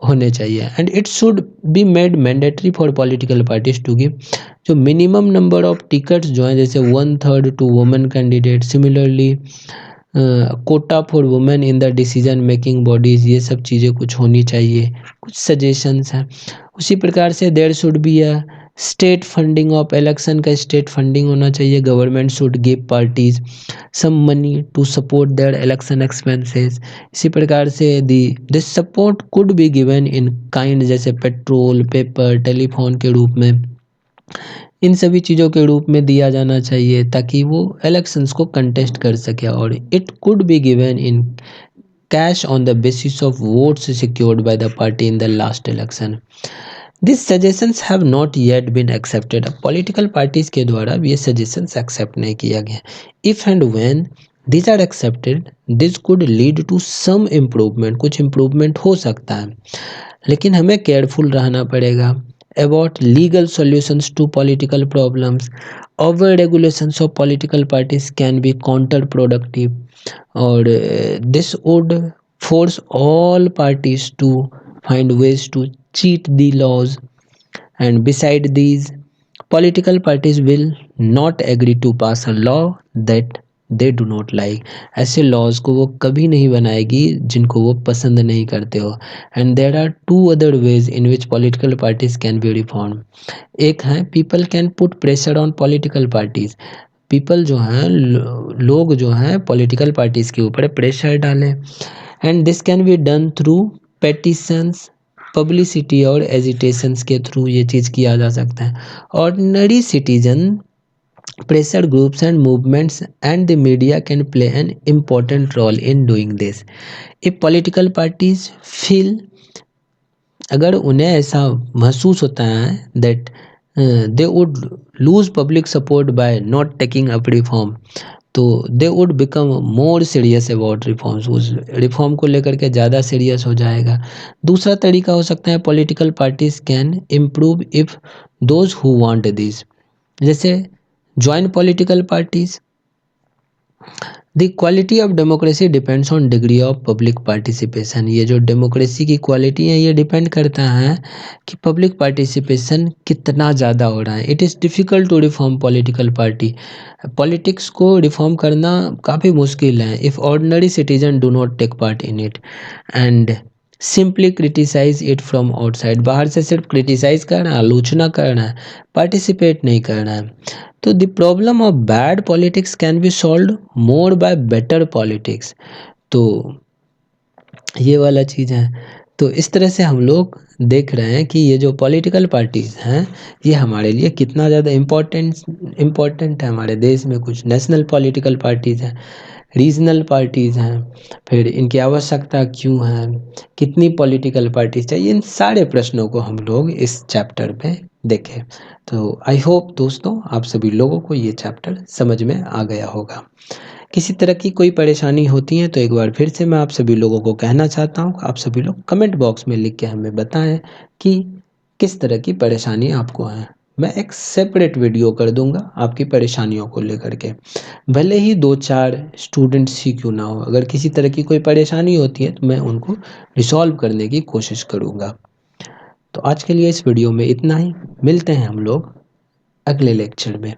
होने चाहिए। And it should be made mandatory for political parties to give जो मिनिमम नंबर ऑफ टिकट्स जो हैं जैसे 1/3 to women candidate, similarly quota for women in the decision making bodies, ये सब चीज़ें कुछ होनी चाहिए, कुछ सजेशंस हैं। उसी प्रकार से there should be a state funding of election का स्टेट फंडिंग होना चाहिए। Government should give parties some money to support their election expenses. इसी प्रकार से this support could be given in kind जैसे पेट्रोल, पेपर, टेलीफोन के रूप में, इन सभी चीज़ों के रूप में दिया जाना चाहिए ताकि वो इलेक्शंस को कंटेस्ट कर सके। और it could be given in cash on the basis of votes secured by the party in the last election. This suggestions have not yet been accepted. अब पॉलिटिकल पार्टीज के द्वारा ये सजेशंस एक्सेप्ट नहीं किया गया। If and when this are accepted this could lead to some improvement, कुछ improvement हो सकता है लेकिन हमें केयरफुल रहना पड़ेगा about legal solutions to political problems. Over regulations of political parties can be counterproductive और this would force all parties to find ways to cheat the laws. And beside these, political parties will not agree to pass a law that they do not like. ऐसे laws को वो कभी नहीं बनाएगी जिनको वो पसंद नहीं करते हो। And there are two other ways in which political parties can be reform. एक है people can put pressure on political parties. People जो हैं, लोग जो हैं पॉलिटिकल पार्टीज के ऊपर प्रेशर डालें। And this can be done through petitions, publicity और एजिटेशंस के थ्रू ये चीज़ किया जा सकता है। Ordinary citizen, pressure groups and movements and the media can play an important role in doing this. If political parties feel, अगर उन्हें ऐसा महसूस होता है that they would lose public support by not taking up reform, तो they would become more serious about reforms. उस reform को लेकर के ज़्यादा सीरियस हो जाएगा। दूसरा तरीका हो सकता है political parties can improve if those who want this, जैसे join political parties. The quality of democracy depends on degree of public participation. ये जो डेमोक्रेसी की क्वालिटी है ये डिपेंड करता है कि पब्लिक पार्टिसिपेशन कितना ज़्यादा हो रहा है। It is difficult to reform political party. Politics को रिफॉर्म करना काफ़ी मुश्किल है if ordinary citizen do not take part in it and simply criticise it from outside. बाहर से सिर्फ क्रिटिसाइज करना है, आलोचना करना है, पार्टिसिपेट नहीं करना है। तो the problem of bad politics can be solve more by better politics. तो ये वाला चीज़ है। तो इस तरह से हम लोग देख रहे हैं कि ये जो पॉलिटिकल पार्टीज़ हैं ये हमारे लिए कितना ज़्यादा इम्पोर्टेंट है। हमारे देश में कुछ नेशनल पॉलिटिकल पार्टीज़ हैं, रीजनल पार्टीज़ हैं, फिर इनकी आवश्यकता क्यों है, कितनी पॉलिटिकल पार्टीज चाहिए, इन सारे प्रश्नों को हम लोग इस चैप्टर में देखें। तो आई होप दोस्तों आप सभी लोगों को ये चैप्टर समझ में आ गया होगा। किसी तरह की कोई परेशानी होती है तो एक बार फिर से मैं आप सभी लोगों को कहना चाहता हूँ, आप सभी लोग कमेंट बॉक्स में लिख के हमें बताएं कि किस तरह की परेशानी आपको है। मैं एक सेपरेट वीडियो कर दूंगा आपकी परेशानियों को लेकर के। भले ही 2-4 स्टूडेंट्स ही क्यों ना हो, अगर किसी तरह की कोई परेशानी होती है तो मैं उनको रिसॉल्व करने की कोशिश करूँगा। तो आज के लिए इस वीडियो में इतना ही। मिलते हैं हम लोग अगले लेक्चर में।